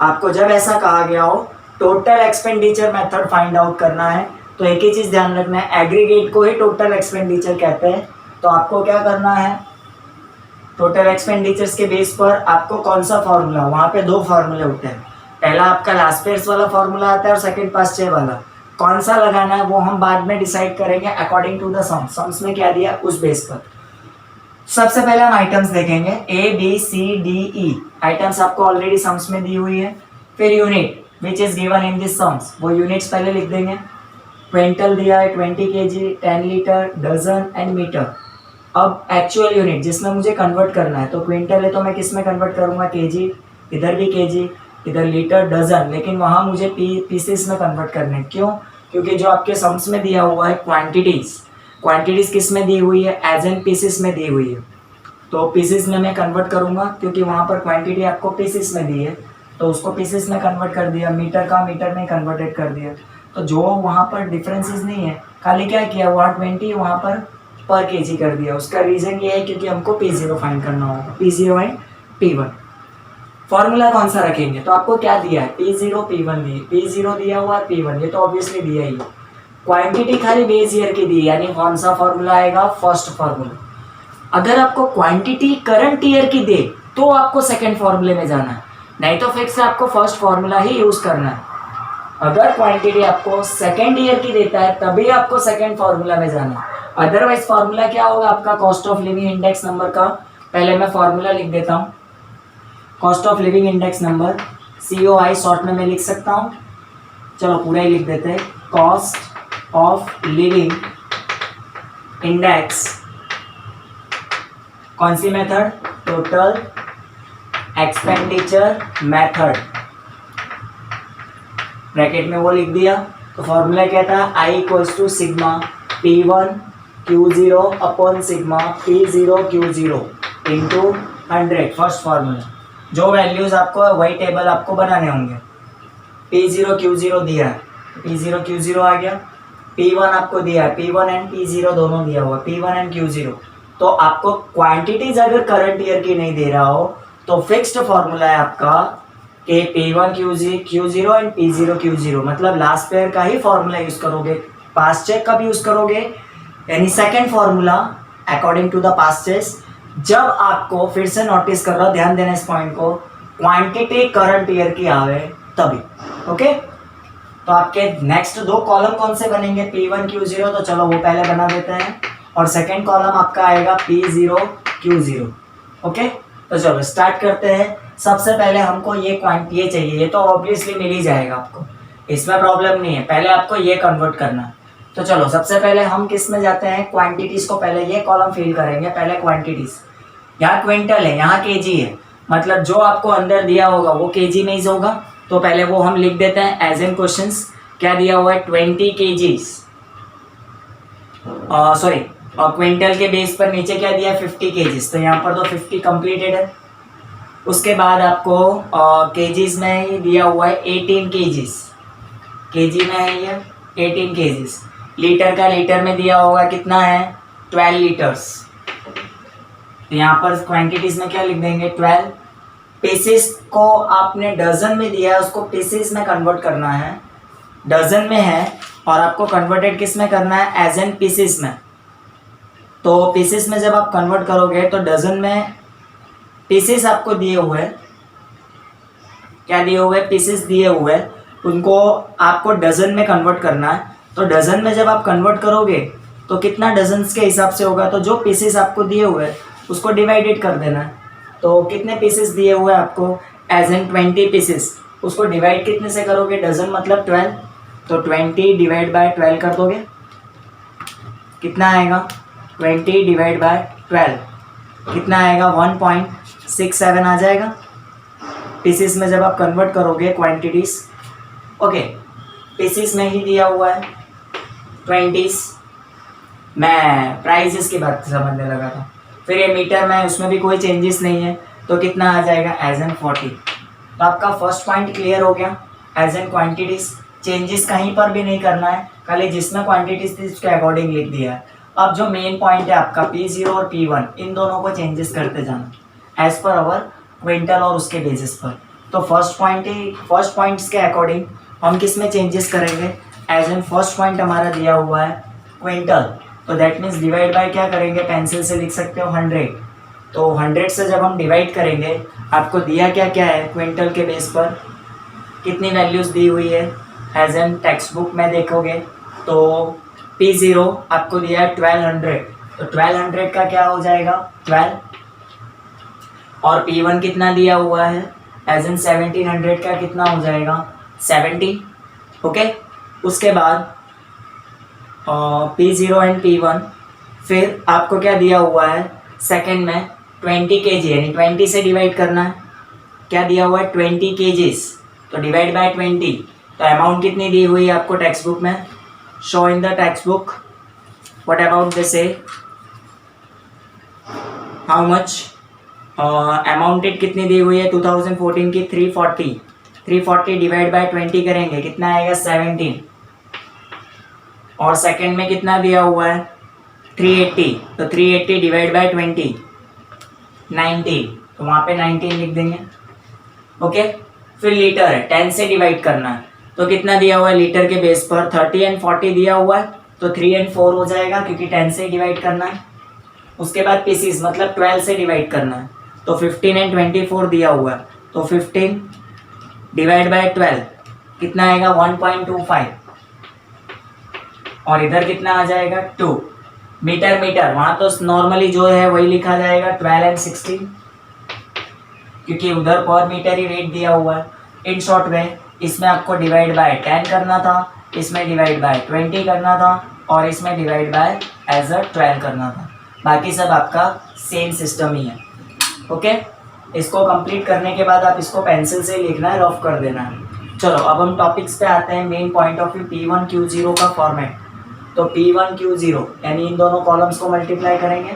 आपको जब ऐसा कहा गया हो total expenditure method find out करना है तो एक ही चीज ध्यान रखना है, एग्रीगेट को ही टोटल एक्सपेंडिचर कहते हैं। तो आपको क्या करना है, टोटल एक्सपेंडिचर्स के बेस पर आपको कौन सा फॉर्मूला, वहां पे दो फॉर्मूले होते हैं, पहला आपका लास्ट पेयर्स वाला फॉर्मूला आता है और सेकंड पास्ट ईयर वाला। कौन सा लगाना है वो हम बाद में डिसाइड करेंगे अकॉर्डिंग टू द सम्स में क्या दिया उस बेस पर। सबसे पहले हम आइटम्स देखेंगे, A B C D E items आपको ऑलरेडी सम्स में दी हुई है। फिर unit which is given in this sums, वो यूनिट्स पहले लिख देंगे। क्विंटल दिया है 20 kg, 10 litre, dozen and metre. अब एक्चुअल यूनिट जिसमें मुझे कन्वर्ट करना है, तो क्विंटल है तो मैं किस में कन्वर्ट करूंगा, केजी, इधर भी केजी, इधर लीटर, डजन, लेकिन वहाँ मुझे पीसेस में कन्वर्ट करने हैं। क्यों? क्योंकि जो आपके सम्स में दिया हुआ है क्वांटिटीज किस में दी हुई है, एज एन पीसेस में दी हुई है। तो पीसेस में मैं कन्वर्ट करूंगा क्योंकि वहाँ पर क्वांटिटी आपको पीसेस में दी है, तो उसको पीसेस में कन्वर्ट कर दिया, मीटर का मीटर में कन्वर्टेड कर दिया। तो जो वहाँ पर डिफरेंसेस नहीं है, खाली क्या किया, वहाँ 20 वहाँ पर केजी कर दिया। उसका रीज़न ये है क्योंकि हमको P0 फाइंड करना होगा, P0 एंड P1। फॉर्मूला कौन सा रखेंगे, तो आपको क्या दिया है, P0 P1 दिए, P0 दिया हुआ है, P1 ये तो ऑब्वियसली दिया ही है। क्वांटिटी खाली बेस ईयर की दी, यानी कौन सा फॉर्मूला आएगा, फर्स्ट फॉर्मूला। अगर आपको क्वांटिटी करंट ईयर की दे तो आपको सेकंड फॉर्मूले में जाना है, नहीं तो फिक्स आपको फर्स्ट फॉर्मूला ही यूज करना है। अगर क्वांटिटी आपको सेकंड ईयर की देता है तभी आपको सेकंड फॉर्मूला में जाना है। अदरवाइज फॉर्मूला क्या होगा आपका, cost of living index number का, पहले मैं फॉर्मूला लिख देता हूँ। Cost of living index number COI short में मैं लिख सकता हूँ, चलो पूरा ही लिख देते हैं। कॉस्ट ऑफ लिविंग इंडेक्स कौन सी method, total expenditure method, bracket में वो लिख दिया। तो फॉर्मूला क्या था, I equals to sigma P1 Q0 upon sigma P0 Q0 into 100, first formula. जो वैल्यूज आपको वही टेबल आपको बनाने होंगे। P0 Q0 दिया है, P0 Q0 आ गया। P1 आपको दिया है, P1 एंड P0 दोनों दिया हुआ, P1 एंड Q0। तो आपको क्वांटिटीज अगर करंट ईयर की नहीं दे रहा हो तो फिक्स्ड फॉर्मूला है आपका कि P1 Q0 and P0 Q0, मतलब लास्ट पेयर का ही फॉर्मूला यूज करोगे, पास्ट चेक का भी यूज करोगे, यानी second formula according to the Paasche. जब आपको, फिर से नोटिस कर रहा हूं, ध्यान देना इस पॉइंट को, क्वांटिटी करंट ईयर की आवे तभी। ओके, तो आपके नेक्स्ट दो कॉलम कौन से बनेंगे, P1 Q0, तो चलो वो पहले बना देते हैं, और सेकंड कॉलम आपका आएगा P0 Q0। ओके, तो चलो स्टार्ट करते हैं। सबसे पहले हमको ये क्वांटिटी चाहिए, ये तो ऑब्वियसली मिल ही जाएगा आपको, इसमें प्रॉब्लम नहीं है, पहले आपको ये कन्वर्ट करना है। तो चलो सबसे पहले हम किस में जाते हैं, क्वांटिटीज को पहले ये कॉलम फिल करेंगे। पहले क्वांटिटीज, यहाँ क्विंटल है, यहाँ केजी है, मतलब जो आपको अंदर दिया होगा वो केजी में ही होगा। तो पहले वो हम लिख देते हैं एज एन क्वेश्चंस। क्या दिया हुआ है, 20 kgs, सॉरी, और क्विंटल के बेस पर नीचे क्या दिया है, 50 kgs, तो यहाँ पर तो 50 कंप्लीटेड है। उसके बाद आपको केजीज में ही दिया हुआ है 18 kgs, केजी में है ये 18 kgs। लीटर का लीटर में दिया होगा कितना है, 12 लीटर्स। तो यहाँ पर क्वांटिटीज में क्या लिख देंगे, 12। पीसेस को आपने डजन में दिया है, उसको पीसेस में कन्वर्ट करना है, डजन में है, और आपको कन्वर्टेड किस में करना है, एज एन पीसेस में। तो पीसेस में जब आप कन्वर्ट करोगे तो डजन में पीसेस आपको दिए हुए, क्या दिए हुए, पीसेस दिए हुए, उनको आपको डजन में कन्वर्ट करना है। तो डजन में जब आप कन्वर्ट करोगे तो कितना डजन्स के हिसाब से होगा, तो जो पीसेस आपको दिए हुए उसको डिवाइडेड कर देना है। तो कितने पीसेस दिए हुए आपको, एज एन 20 पीसेस, उसको डिवाइड कितने से करोगे, डजन मतलब 12, तो 20 डिवाइड बाय 12 कर दोगे, कितना आएगा, 20 डिवाइड बाय 12 कितना आएगा, 1.67 आ जाएगा। पीसेस में जब आप कन्वर्ट करोगे क्वांटिटीज, ओके, पीसेस में ही दिया हुआ है 20s, मैं प्राइजेस की बात समझने लगा था। फिर ये मीटर में, उसमें भी कोई चेंजेस नहीं है, तो कितना आ जाएगा, एज एन 40। तो आपका फर्स्ट पॉइंट क्लियर हो गया, एज एन क्वांटिटीज। चेंजेस कहीं पर भी नहीं करना है, खाली जिसमें क्वांटिटीज थी उसके अकॉर्डिंग लिख दिया है। अब जो मेन पॉइंट है आपका P0 और P1, इन दोनों को चेंजेस करते जाना एज पर अवर क्विंटल और उसके बेसिस पर। तो फर्स्ट पॉइंट्स के अकॉर्डिंग हम किस में चेंजेस करेंगे, एज एन फर्स्ट पॉइंट हमारा दिया हुआ है क्विंटल, तो दैट मीन्स डिवाइड बाय क्या करेंगे, पेंसिल से लिख सकते हो 100। तो 100 से जब हम डिवाइड करेंगे, आपको दिया क्या क्या है क्विंटल के बेस पर, कितनी वैल्यूज़ दी हुई है एज एन टेक्स्ट बुक में देखोगे तो P0 आपको दिया है 1200, तो 1200 का क्या हो जाएगा 12, और P1 कितना दिया हुआ है एज एन 1700 का कितना हो जाएगा 70। ओके, उसके बाद P0 एंड P1, फिर आपको क्या दिया हुआ है सेकंड में 20 kg, यानी 20 से डिवाइड करना है, क्या दिया हुआ है 20 kgs, तो डिवाइड बाय 20। तो अमाउंट कितनी दी हुई है आपको टेक्स्ट बुक में, show in the text book, what about this A, how much amounted कितनी दी हुई है 2014 की 340 डिवाइड बाय 20 करेंगे कितना आएगा 17, और सेकंड में कितना दिया हुआ है 380, तो 380 डिवाइड बाय 20 19, तो वहाँ पे 19 लिख देंगे। ओके, फिर लीटर है 10 से डिवाइड करना है, तो कितना दिया हुआ है लीटर के बेस पर 30 एंड 40 दिया हुआ है, तो 3 एंड 4 हो जाएगा क्योंकि 10 से डिवाइड करना है। उसके बाद पीसीस मतलब 12 से डिवाइड करना है, तो 15 एंड 24 दिया हुआ है, तो 15 डिवाइड बाय 12 कितना आएगा 1.25, और इधर कितना आ जाएगा 2 मीटर। वहाँ तो नॉर्मली जो है वही लिखा जाएगा 12 एंड 16, क्योंकि उधर पर मीटर ही रेट दिया हुआ है। इन शॉर्ट में इसमें आपको डिवाइड बाय 10 करना था, इसमें डिवाइड बाय 20 करना था, और इसमें डिवाइड बाय एज अ 12 करना था। बाकी सब आपका सेम सिस्टम ही है। ओके, इसको कंप्लीट करने के बाद आप इसको पेंसिल से लिखना है, रफ कर देना है। चलो अब हम टॉपिक्स पे आते हैं। Main point of view P1Q0 का फॉर्मेट, तो P1Q0 यानी इन दोनों कॉलम्स को मल्टीप्लाई करेंगे,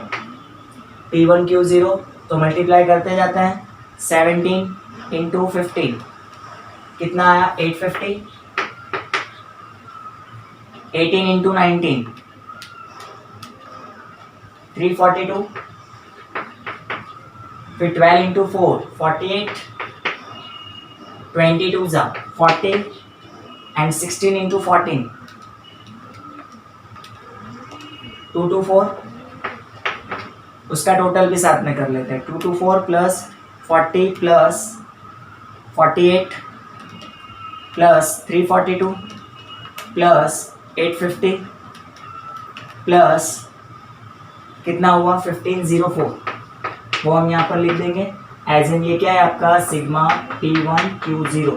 P1Q0 तो मल्टीप्लाई करते जाते हैं, 17 इंटू 15 कितना आया 850, 18 इंटू 19 342, फिर 12 इंटू 4 48, 22 जा 40 एंड 16 इंटू 14 224, उसका टोटल भी साथ में कर लेते हैं, 224 plus 40 plus 48 plus 342 plus 850 plus कितना हुआ 1504, वो हम यहाँ पर लिख देंगे एज इन, ये क्या है आपका सिग्मा P1Q0।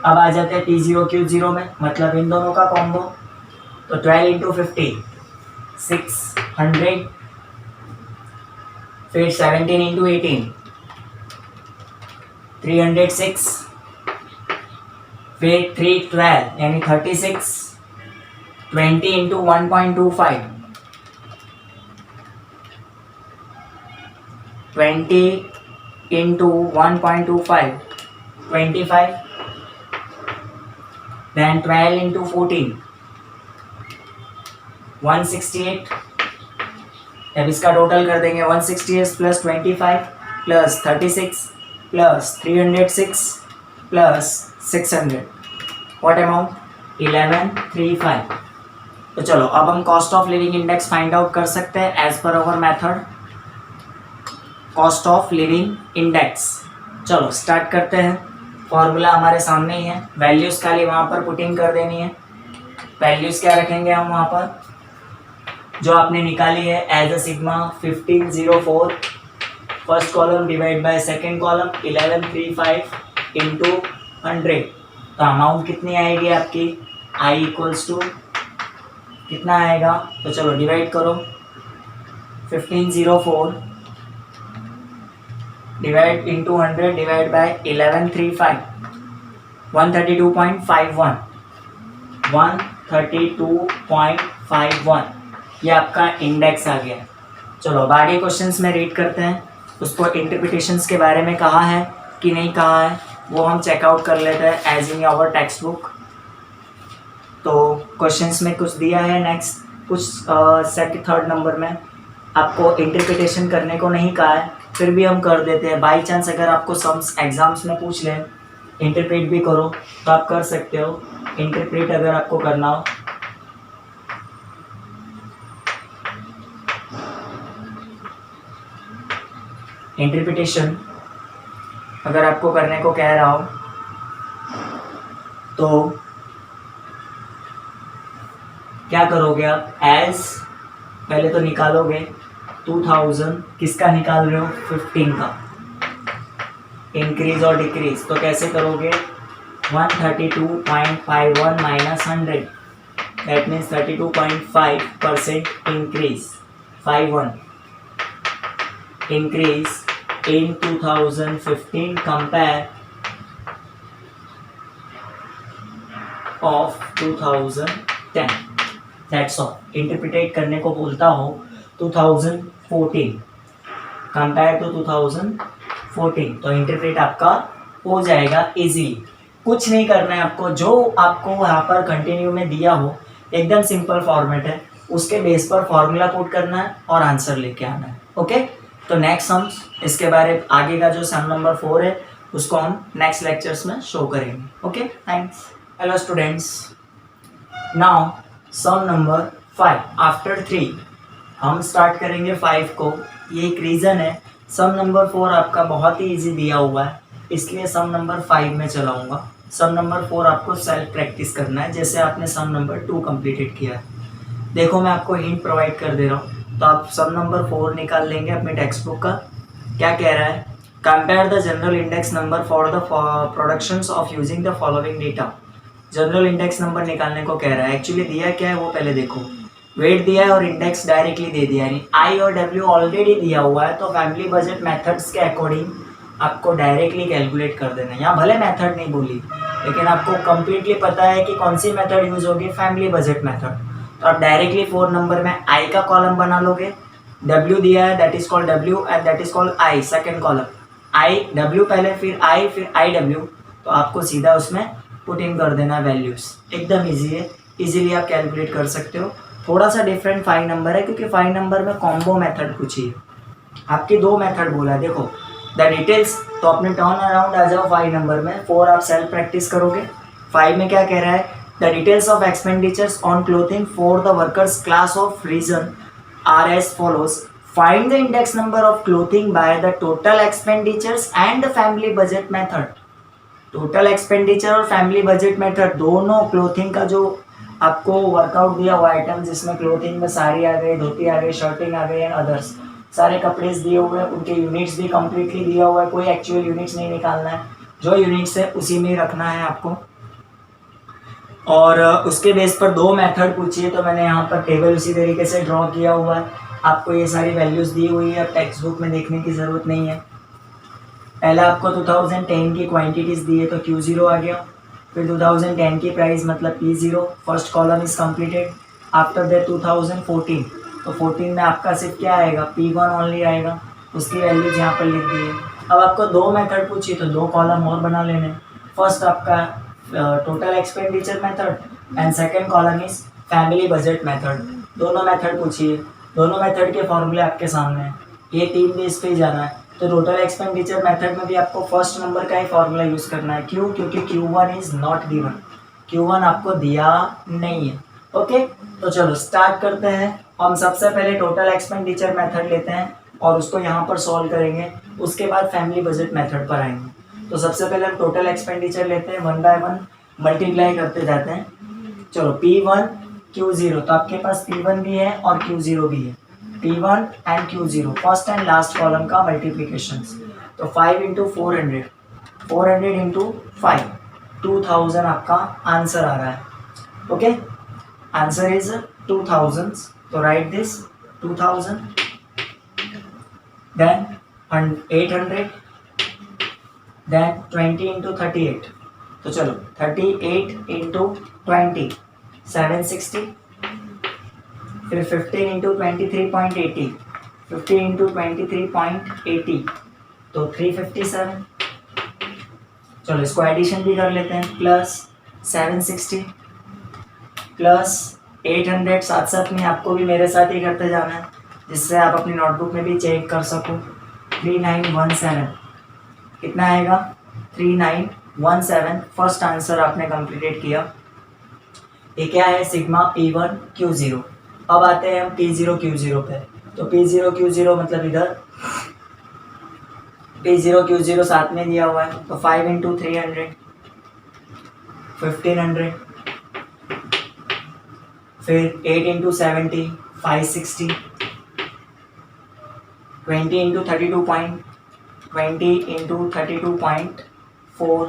अब आ जाते हैं P0Q0 में, मतलब इन दोनों का कॉम्बो, तो 12 इंटू 50 600, फिर 17 इंटू 18 306, फिर 312 यानी 36, 20 इंटू 1.25 20 into 1.25 25, then 12 into 14 168, अब इसका टोटल कर देंगे 168 plus 25 plus 36 plus 306 plus 600, what amount 1135। तो चलो अब हम cost of living index find out कर सकते हैं as per our method, cost of living index. चलो स्टार्ट करते हैं, फॉर्मूला हमारे सामने ही है, वैल्यूज़ खाली वहाँ पर पुटिंग कर देनी है। वैल्यूज़ क्या रखेंगे हम वहाँ पर, जो आपने निकाली है as a sigma 1504 first column divide by second column 1135 into 100, तो अमाउंट कितनी आएगी आपकी I इक्वल्स टू कितना आएगा, तो चलो डिवाइड करो 1504 डिवाइड इंटू 100 डिवाइड बाय 1135 132.51 132.51, ये आपका इंडेक्स आ गया। चलो अब आगे क्वेश्चंस में रीड करते हैं, उसको इंटरप्रिटेशंस के बारे में कहा है कि नहीं कहा है वो हम चेकआउट कर लेते हैं as in our text book. तो क्वेश्चंस में कुछ दिया है, नेक्स्ट कुछ सेकंड थर्ड नंबर में आपको इंटरप्रिटेशन करने को नहीं कहा है, फिर भी हम कर देते हैं। बाई चांस अगर आपको सम्स एग्जाम्स में पूछ लें इंटरप्रेट भी करो तो आप कर सकते हो, इंटरप्रेट अगर आपको करना हो। इंटरप्रिटेशन अगर आपको करने को कह रहा हो तो क्या करोगे आप, एज पहले तो निकालोगे 2000, किसका निकाल रहे हो, 15 का, इंक्रीज और डिक्रीज। तो कैसे करोगे, 132.51 minus 100, that means 32.5% increase, 51 increase in 2015 compare of 2010, that's all। Interpret करने को बोलता हो 2014 कंपेयर टू 2014, तो इंटरप्रेट आपका हो जाएगा इजीली। कुछ नहीं करना है आपको, जो आपको यहाँ पर कंटिन्यू में दिया हो एकदम सिंपल फॉर्मेट है, उसके बेस पर फॉर्मूला पुट करना है और आंसर लेके आना है। ओके, तो नेक्स्ट सम्स इसके बारे आगे का जो सम नंबर 4 है उसको हम नेक्स्ट लेक्चर्स में शो करेंगे। Okay, thanks. Hello students, now sum number 5 after 3 हम स्टार्ट करेंगे 5 को। ये एक रीज़न है, सम नंबर 4 आपका बहुत ही इजी दिया हुआ है, इसलिए सम नंबर 5 में चलाऊंगा। सम नंबर 4 आपको सेल्फ प्रैक्टिस करना है, जैसे आपने सम नंबर 2 कंप्लीटेड किया है। देखो मैं आपको हिंट प्रोवाइड कर दे रहा हूँ, तो आप सम नंबर 4 निकाल लेंगे अपने टेक्स्ट बुक का। क्या कह रहा है, compare the general index number for the productions of using the following data. General index number निकालने को कह रहा है। एक्चुअली दिया क्या है वो पहले देखो, वेट दिया है और इंडेक्स डायरेक्टली दे दिया है, आई और डब्ल्यू ऑलरेडी दिया हुआ है, तो फैमिली बजट मेथड्स के अकॉर्डिंग आपको डायरेक्टली कैलकुलेट कर देना है। यहाँ भले मेथड नहीं बोली, लेकिन आपको कम्प्लीटली पता है कि कौन सी मेथड यूज होगी, फैमिली बजट मेथड। तो आप डायरेक्टली 4 नंबर में आई का कॉलम बना लोगे, डब्ल्यू दिया है that is called W and that is called I, second column I W पहले, फिर आई डब्ल्यू, तो आपको सीधा उसमें पुट इन कर देना वैल्यूज। एकदम इजी है, इजीली आप कैलकुलेट कर सकते हो। थोड़ा सा डिफरेंट 5 नंबर है, क्योंकि 5 नंबर में कॉम्बो मेथड पूछी है, आपकी 2 मेथड बोला है। देखो द डिटेल्स, तो अपने टर्न अराउंड आ जाओ 5 नंबर में। 4 आप सेल्फ प्रैक्टिस करोगे। 5 में क्या कह रहा है, the details of expenditures on clothing for the workers class of region are as follows. Find the index number of clothing by the total expenditures and the family budget method. Total expenditure और फैमिली बजट मेथड दोनों, क्लोथिंग का जो आपको वर्कआउट दिया हुआ आइटम, जिसमें क्लोथिंग में साड़ी आ गई, धोती आ गई, शर्टिंग आ गई एंड अदर्स, सारे कपड़े दिए हुए हैं, उनके यूनिट्स भी कम्प्लीटली दिया हुआ है, कोई एक्चुअल यूनिट्स नहीं निकालना है, जो यूनिट्स है उसी में रखना है आपको। और उसके बेस पर 2 मेथड पूछी है, तो मैंने यहाँ पर टेबल उसी तरीके से ड्रॉ किया हुआ है। आपको ये सारी वैल्यूज़ दी हुई है, टेक्स्ट बुक में देखने की ज़रूरत नहीं है। पहला आपको 2010 की क्वांटिटीज़ दी है, तो Q0 आ गया, फिर 2010 की प्राइस मतलब P0, first column is completed. After that 2014, तो 14 में आपका सिर्फ क्या आएगा, P1 ओनली आएगा, उसकी वैल्यूज यहाँ पर लिख दी है। अब आपको 2 मेथड पूछी, तो 2 कॉलम और बना लेने। फर्स्ट आपका total expenditure method and second column is family budget method. दोनों मेथड पूछिए, दोनों मेथड के फॉर्मूले आपके सामने हैं, ये 3 बेस पे ही जाना है। तो टोटल एक्सपेंडिचर मेथड में भी आपको फर्स्ट नंबर का ही फॉर्मूला यूज़ करना है। क्यों? क्योंकि Q1 is not given, Q1 आपको दिया नहीं है। ओके, तो चलो स्टार्ट करते हैं। हम सबसे पहले टोटल एक्सपेंडिचर मेथड लेते हैं और उसको यहाँ पर सॉल्व करेंगे, उसके बाद फैमिली बजट मेथड पर आएंगे। तो सबसे पहले हम टोटल एक्सपेंडिचर लेते हैं, 1 बाय 1 मल्टीप्लाई करते जाते हैं। चलो P1 Q0, तो आपके पास P1 भी है और Q0 भी है, P1 and Q0 first and last column का मल्टीप्लिकेशन। तो 5 इंटू 400, 400 इंटू 5, 2000 आपका आंसर आ रहा है। ओके, आंसर इज 2000, तो right this 2000, then 800, then 20 into 38, तो चलो 38 इंटू 20 760, फिर 15 इंटू 23.80, 15 इंटू 23.80, तो 357। चलो इसको एडिशन भी कर लेते हैं, प्लस 760 प्लस 800, साथ साथ में आपको भी मेरे साथ ही करते जाना है जिससे आप अपनी नोटबुक में भी चेक कर सको। 3917 कितना आएगा? 3917 फर्स्ट आंसर आपने कंप्लीटेड किया। ये क्या है? Sigma P1Q0। अब आते हैं हम P0Q0 पे। तो P0Q0 मतलब इधर P0Q0 साथ में दिया हुआ है, तो 5 इंटू 300 1500, फिर 8 इंटू 70 560, 20 इंटू 32.4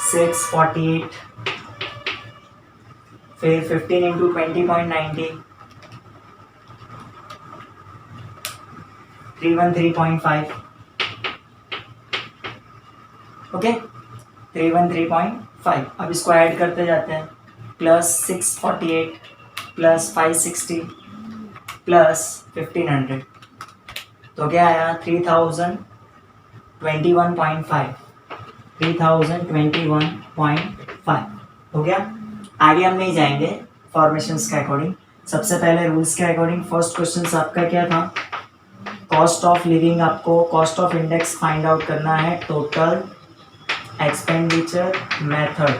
648, फिर 15 इंटू 20.90 313.5। ओके, 313.5। अब इसको ऐड करते जाते हैं, प्लस 648 प्लस 560 प्लस 1500, तो क्या आया? 3021.5 3021.5 हो गया। आगे हम नहीं जाएंगे फॉर्मेशंस के अकॉर्डिंग, सबसे पहले रूल्स के अकॉर्डिंग फर्स्ट क्वेश्चन आपका क्या था? कॉस्ट ऑफ लिविंग, आपको cost of index find out करना है, टोटल एक्सपेंडिचर मेथड।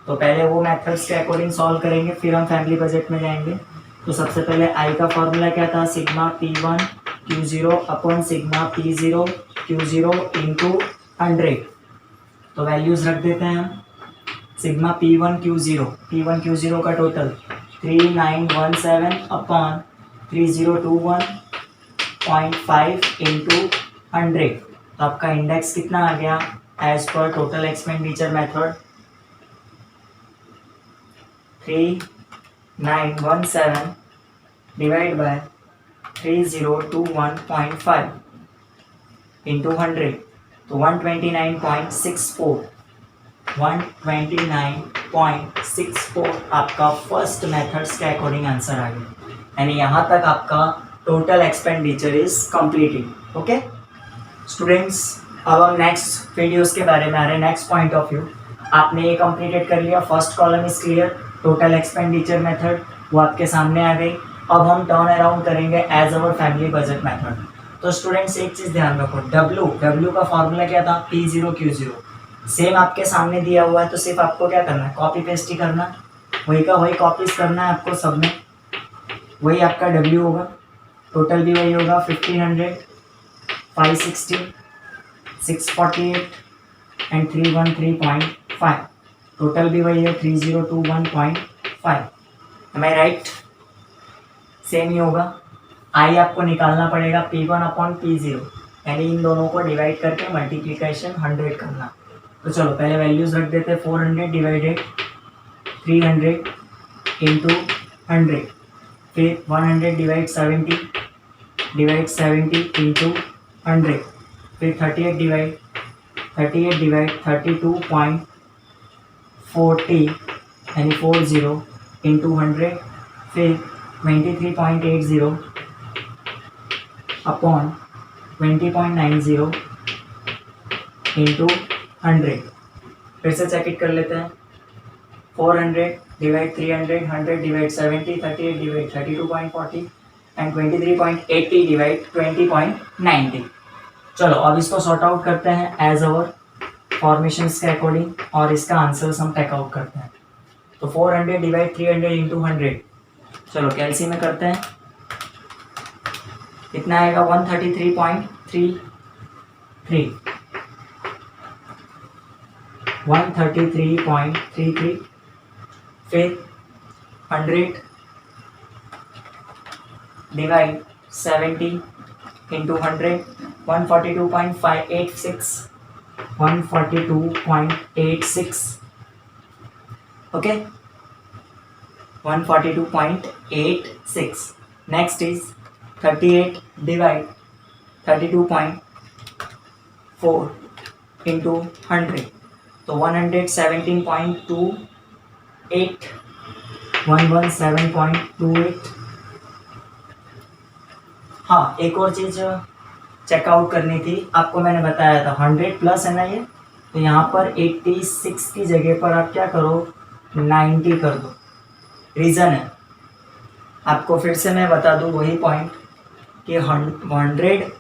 तो पहले वो मेथड्स के अकॉर्डिंग सॉल्व करेंगे, फिर हम फैमिली बजट में जाएंगे। तो सबसे पहले आई का फॉर्मूला क्या था? Sigma P1Q0 upon sigma P0Q0 into 100। तो वैल्यूज रख देते हैं हम। सिग्मा P1Q0 का टोटल 3917 अपॉन 3021.5 इंटू 100। तो आपका इंडेक्स कितना आ गया as per total expenditure method? 3917 divide by 3021.5 into 100, तो 129.64 आपका फर्स्ट मेथड्स के अकॉर्डिंग आंसर आ गया। यानी यहाँ तक आपका total expenditure is completed. Okay students, अब हम नेक्स्ट वीडियोस के बारे में आ रहे हैं। नेक्स्ट पॉइंट ऑफ व्यू, आपने ये कंप्लीटेड कर लिया, first column is clear, total expenditure method वो आपके सामने आ गई। अब हम टर्न अराउंड करेंगे as our family budget method. तो स्टूडेंट्स एक चीज़ ध्यान रखो, W का फॉर्मूला क्या था? P0Q0। सेम आपके सामने दिया हुआ है, तो सिर्फ आपको क्या करना है? कॉपी पेस्ट ही करना, वही का वही कॉपीज करना है आपको सब में। वही आपका W होगा, टोटल भी वही होगा 1500 560 648 एंड 313.5। टोटल भी वही है 3021.5। एम आई राइट? सेम ही होगा। आई आपको निकालना पड़ेगा P1 अपॉन P0, यानी इन दोनों को डिवाइड करके मल्टीप्लिकेशन 100 करना। तो चलो पहले वैल्यूज रख देते हैं। 400 डिवाइडेड 300 इंटू 100, फिर 100 डिवाइड 70 इंटू 100, फिर 38 डिवाइड 32.40 यानी 40 इंटू 100, फिर 23.80 अपॉन 20.90 इंटू 100। फिर से चेक इट कर लेते हैं। 400 divide 300, 100 divide 70, 38 divide 32.40 and 23.80 divide 20.90। चलो अब इसको सॉर्ट आउट करते हैं एज अवर फॉर्मेशंस के अकॉर्डिंग, और इसका आंसर्स हम टेक आउट करते हैं। तो 400 डिवाइड 300 इंटू 100, चलो कैलसी में करते हैं, कितना आएगा? 133.33 133.33, फिर 100 divide 70 into 100, 142.86 okay 142.86। Next is 38 divide 32.4 into 100, तो 117.28 117.28। हाँ एक और चीज़ चेकआउट करनी थी आपको, मैंने बताया था 100 प्लस है ना ये, तो यहाँ पर 86 की जगह पर आप क्या करो, 90 कर दो। रीज़न है, आपको फिर से मैं बता दूं वही पॉइंट कि 100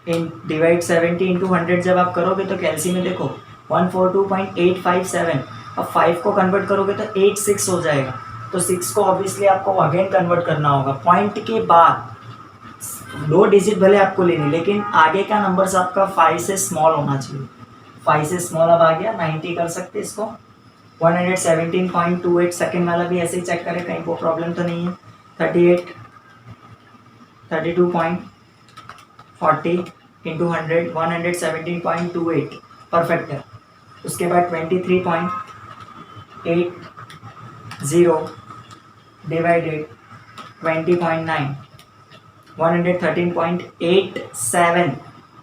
इन डिवाइड 70 इंटू 100 जब आप करोगे तो कैलसी में देखो 142.857, अब 5 को कन्वर्ट करोगे तो 86 हो जाएगा। तो 6 को ऑब्वियसली आपको अगेन कन्वर्ट करना होगा। पॉइंट के बाद 2 डिजिट भले आपको लेनी, लेकिन आगे का नंबर्स आपका 5 से स्मॉल होना चाहिए। 5 से स्मॉल अब आ गया, 90 कर सकते इसको। 117.28 सेकेंड वाला भी ऐसे ही चेक करें, कहीं को प्रॉब्लम तो नहीं है। 32.40 इंटू 100, 117.28 परफेक्ट है। उसके बाद 23.80 डिवाइडेड 20.9, 113.87।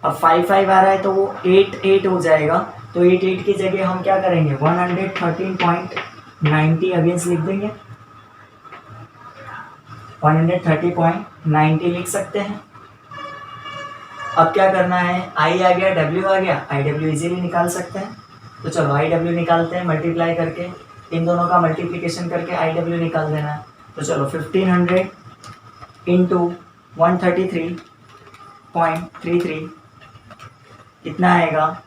अब 5 आ रहा है तो वो 8 हो जाएगा। तो 8 की जगह हम क्या करेंगे, 113.90 अगेंस्ट लिख देंगे। 130.90 लिख सकते हैं। अब क्या करना है, आई आ गया, डब्ल्यू आ गया, आई डब्ल्यू इजीली निकाल सकते हैं। तो चलो आई डब्ल्यू निकालते हैं, मल्टीप्लाई करके इन दोनों का मल्टीप्लिकेशन करके आई डब्ल्यू निकाल देना है। तो चलो 1500 इंटू 133.33 कितना आएगा,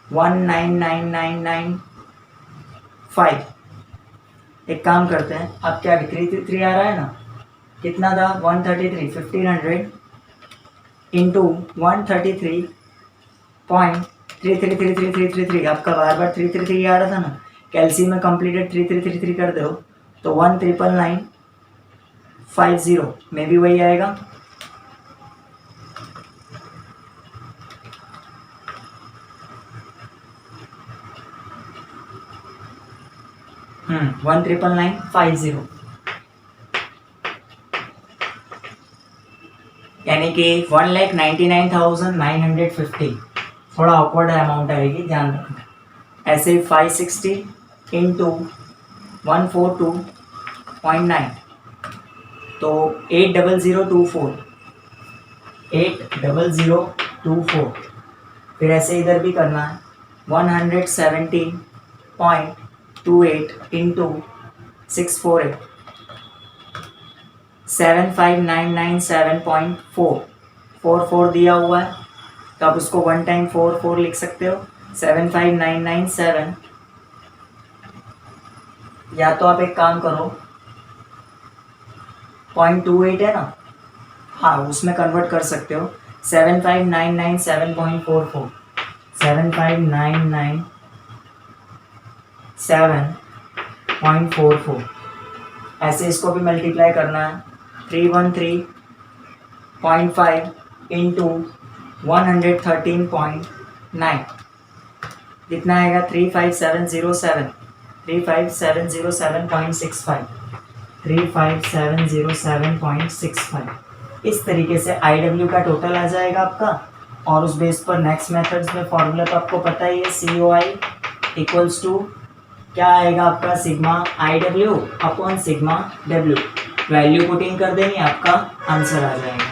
1999995। एक काम करते हैं, अब क्या 333 आ रहा है ना, कितना था 133, 1500 इंटू 133.333333। आपका बार बार 333 आ रहा था ना, कैलसी में कंप्लीटेड 3333 कर दो तो 19950 में भी वही आएगा। 19950, यानी कि 1,99,950। थोड़ा ऑकवर्ड अमाउंट आएगी, ध्यान रखना। ऐसे 560 इंटू 142.9 तो 80024, 80024। फिर ऐसे इधर भी करना है, 117.28 इंटू 648, 75997.44 दिया हुआ है। तो आप उसको 1 टाइम 4 लिख सकते हो, 75997। या तो आप एक काम करो, 0.28 है ना, हाँ उसमें कन्वर्ट कर सकते हो। 75997.44, 75997.44। ऐसे इसको भी मल्टीप्लाई करना है, 313.5 इंटू 113.9 कितना आएगा, 35707, 35707.65, 35707.65। इस तरीके से आई डब्ल्यू का टोटल आ जाएगा आपका। और उस बेस पर नेक्स्ट मेथड्स में फॉर्मूला तो आपको पता ही है, COI इक्वल्स टू क्या आएगा आपका, sigma I W upon sigma W. Value putting कर देनी, आपका आंसर आ जाएगा।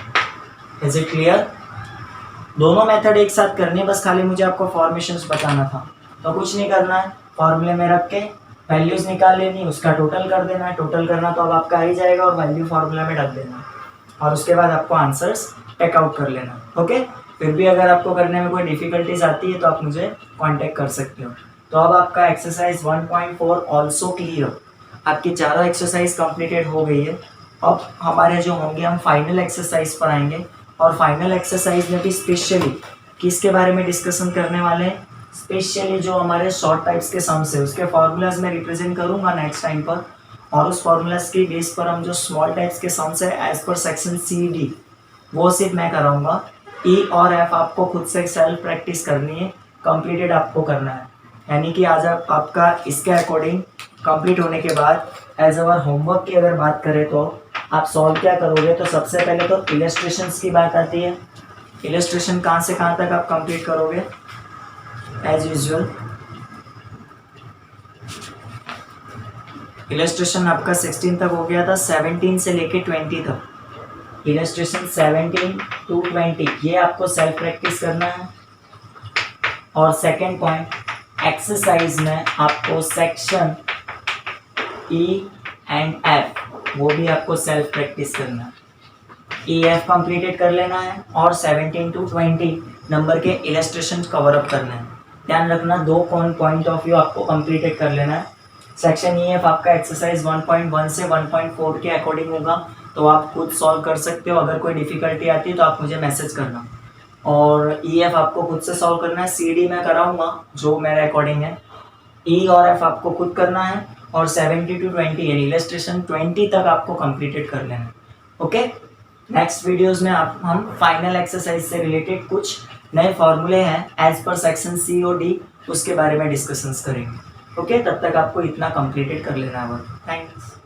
Is it clear? दोनों मेथड एक साथ करने, बस खाली मुझे आपको फॉर्मेशंस बताना था। तो कुछ नहीं करना है, फॉर्मूले में रख के वैल्यूज निकाल लेनी, उसका टोटल कर देना है। टोटल करना तो अब आपका आ ही जाएगा और वैल्यू फॉर्मूला में डाल देना, और उसके बाद आपको आंसर्स टेक आउट कर लेना। ओके, फिर भी अगर आपको करने में कोई डिफिकल्टीज आती है तो आप मुझे कांटेक्ट कर सकते हो। तो अब आपका एक्सरसाइज 1.4 ऑल्सो क्लियर, आपकी चारों एक्सरसाइज कंप्लीटेड हो गई है। अब हमारे जो होंगे, हम फाइनल एक्सरसाइज पर आएंगे, और फाइनल एक्सरसाइज में भी स्पेशली किसके बारे में डिस्कशन करने वाले हैं, स्पेशली जो हमारे शॉर्ट टाइप्स के सम्स है उसके फॉर्मूलाज में रिप्रेजेंट करूंगा नेक्स्ट टाइम पर, और उस फॉर्मूलाज की बेस पर हम जो स्मॉल टाइप्स के सम्स है एज पर सेक्शन CD वो सिर्फ मैं कराऊंगा। E और F आपको खुद से सेल्फ प्रैक्टिस करनी है, कंप्लीटेड आपको करना है। यानी कि आज आपका इसके अकॉर्डिंग कंप्लीट होने के बाद एज अवर होमवर्क की अगर बात करें तो आप सॉल्व क्या करोगे, तो सबसे पहले तो इलस्ट्रेशंस की बात आती है। इलस्ट्रेशन कहाँ से कहाँ तक आप कंप्लीट करोगे, एज यूजुअल इलस्ट्रेशन आपका 16 तक हो गया था, 17 से लेके 20 तक। इलस्ट्रेशन 17 to 20 ये आपको सेल्फ प्रैक्टिस करना है। और सेकेंड पॉइंट, एक्सरसाइज में आपको सेक्शन ई एंड एफ वो भी आपको सेल्फ प्रैक्टिस करना है। ई एफ कंप्लीटेड कर लेना है और 17 to 20 नंबर के इलस्ट्रेशन कवर अप करना है। ध्यान रखना, दो पॉइंट ऑफ व्यू आपको कंप्लीटेड कर लेना है। सेक्शन ई एफ आपका एक्सरसाइज 1.1 से 1.4 के अकॉर्डिंग होगा, तो आप खुद सॉल्व कर सकते हो। अगर कोई डिफिकल्टी आती है तो आप मुझे मैसेज करना। और ई एफ आपको खुद से सॉल्व करना है, सी डी मैं कराऊंगा जो मेरे अकॉर्डिंग है। ई और एफ आपको खुद करना है और 70 to 20 यानी इलस्ट्रेशन 20 तक आपको कंप्लीटेड कर लेना है। ओके, नेक्स्ट वीडियोस में हम फाइनल एक्सरसाइज से रिलेटेड कुछ नए फॉर्मूले हैं एज पर सेक्शन सी और डी, उसके बारे में डिस्कशंस करेंगे। ओके, तब तक आपको इतना कंप्लीटेड कर लेना है। थैंक्स।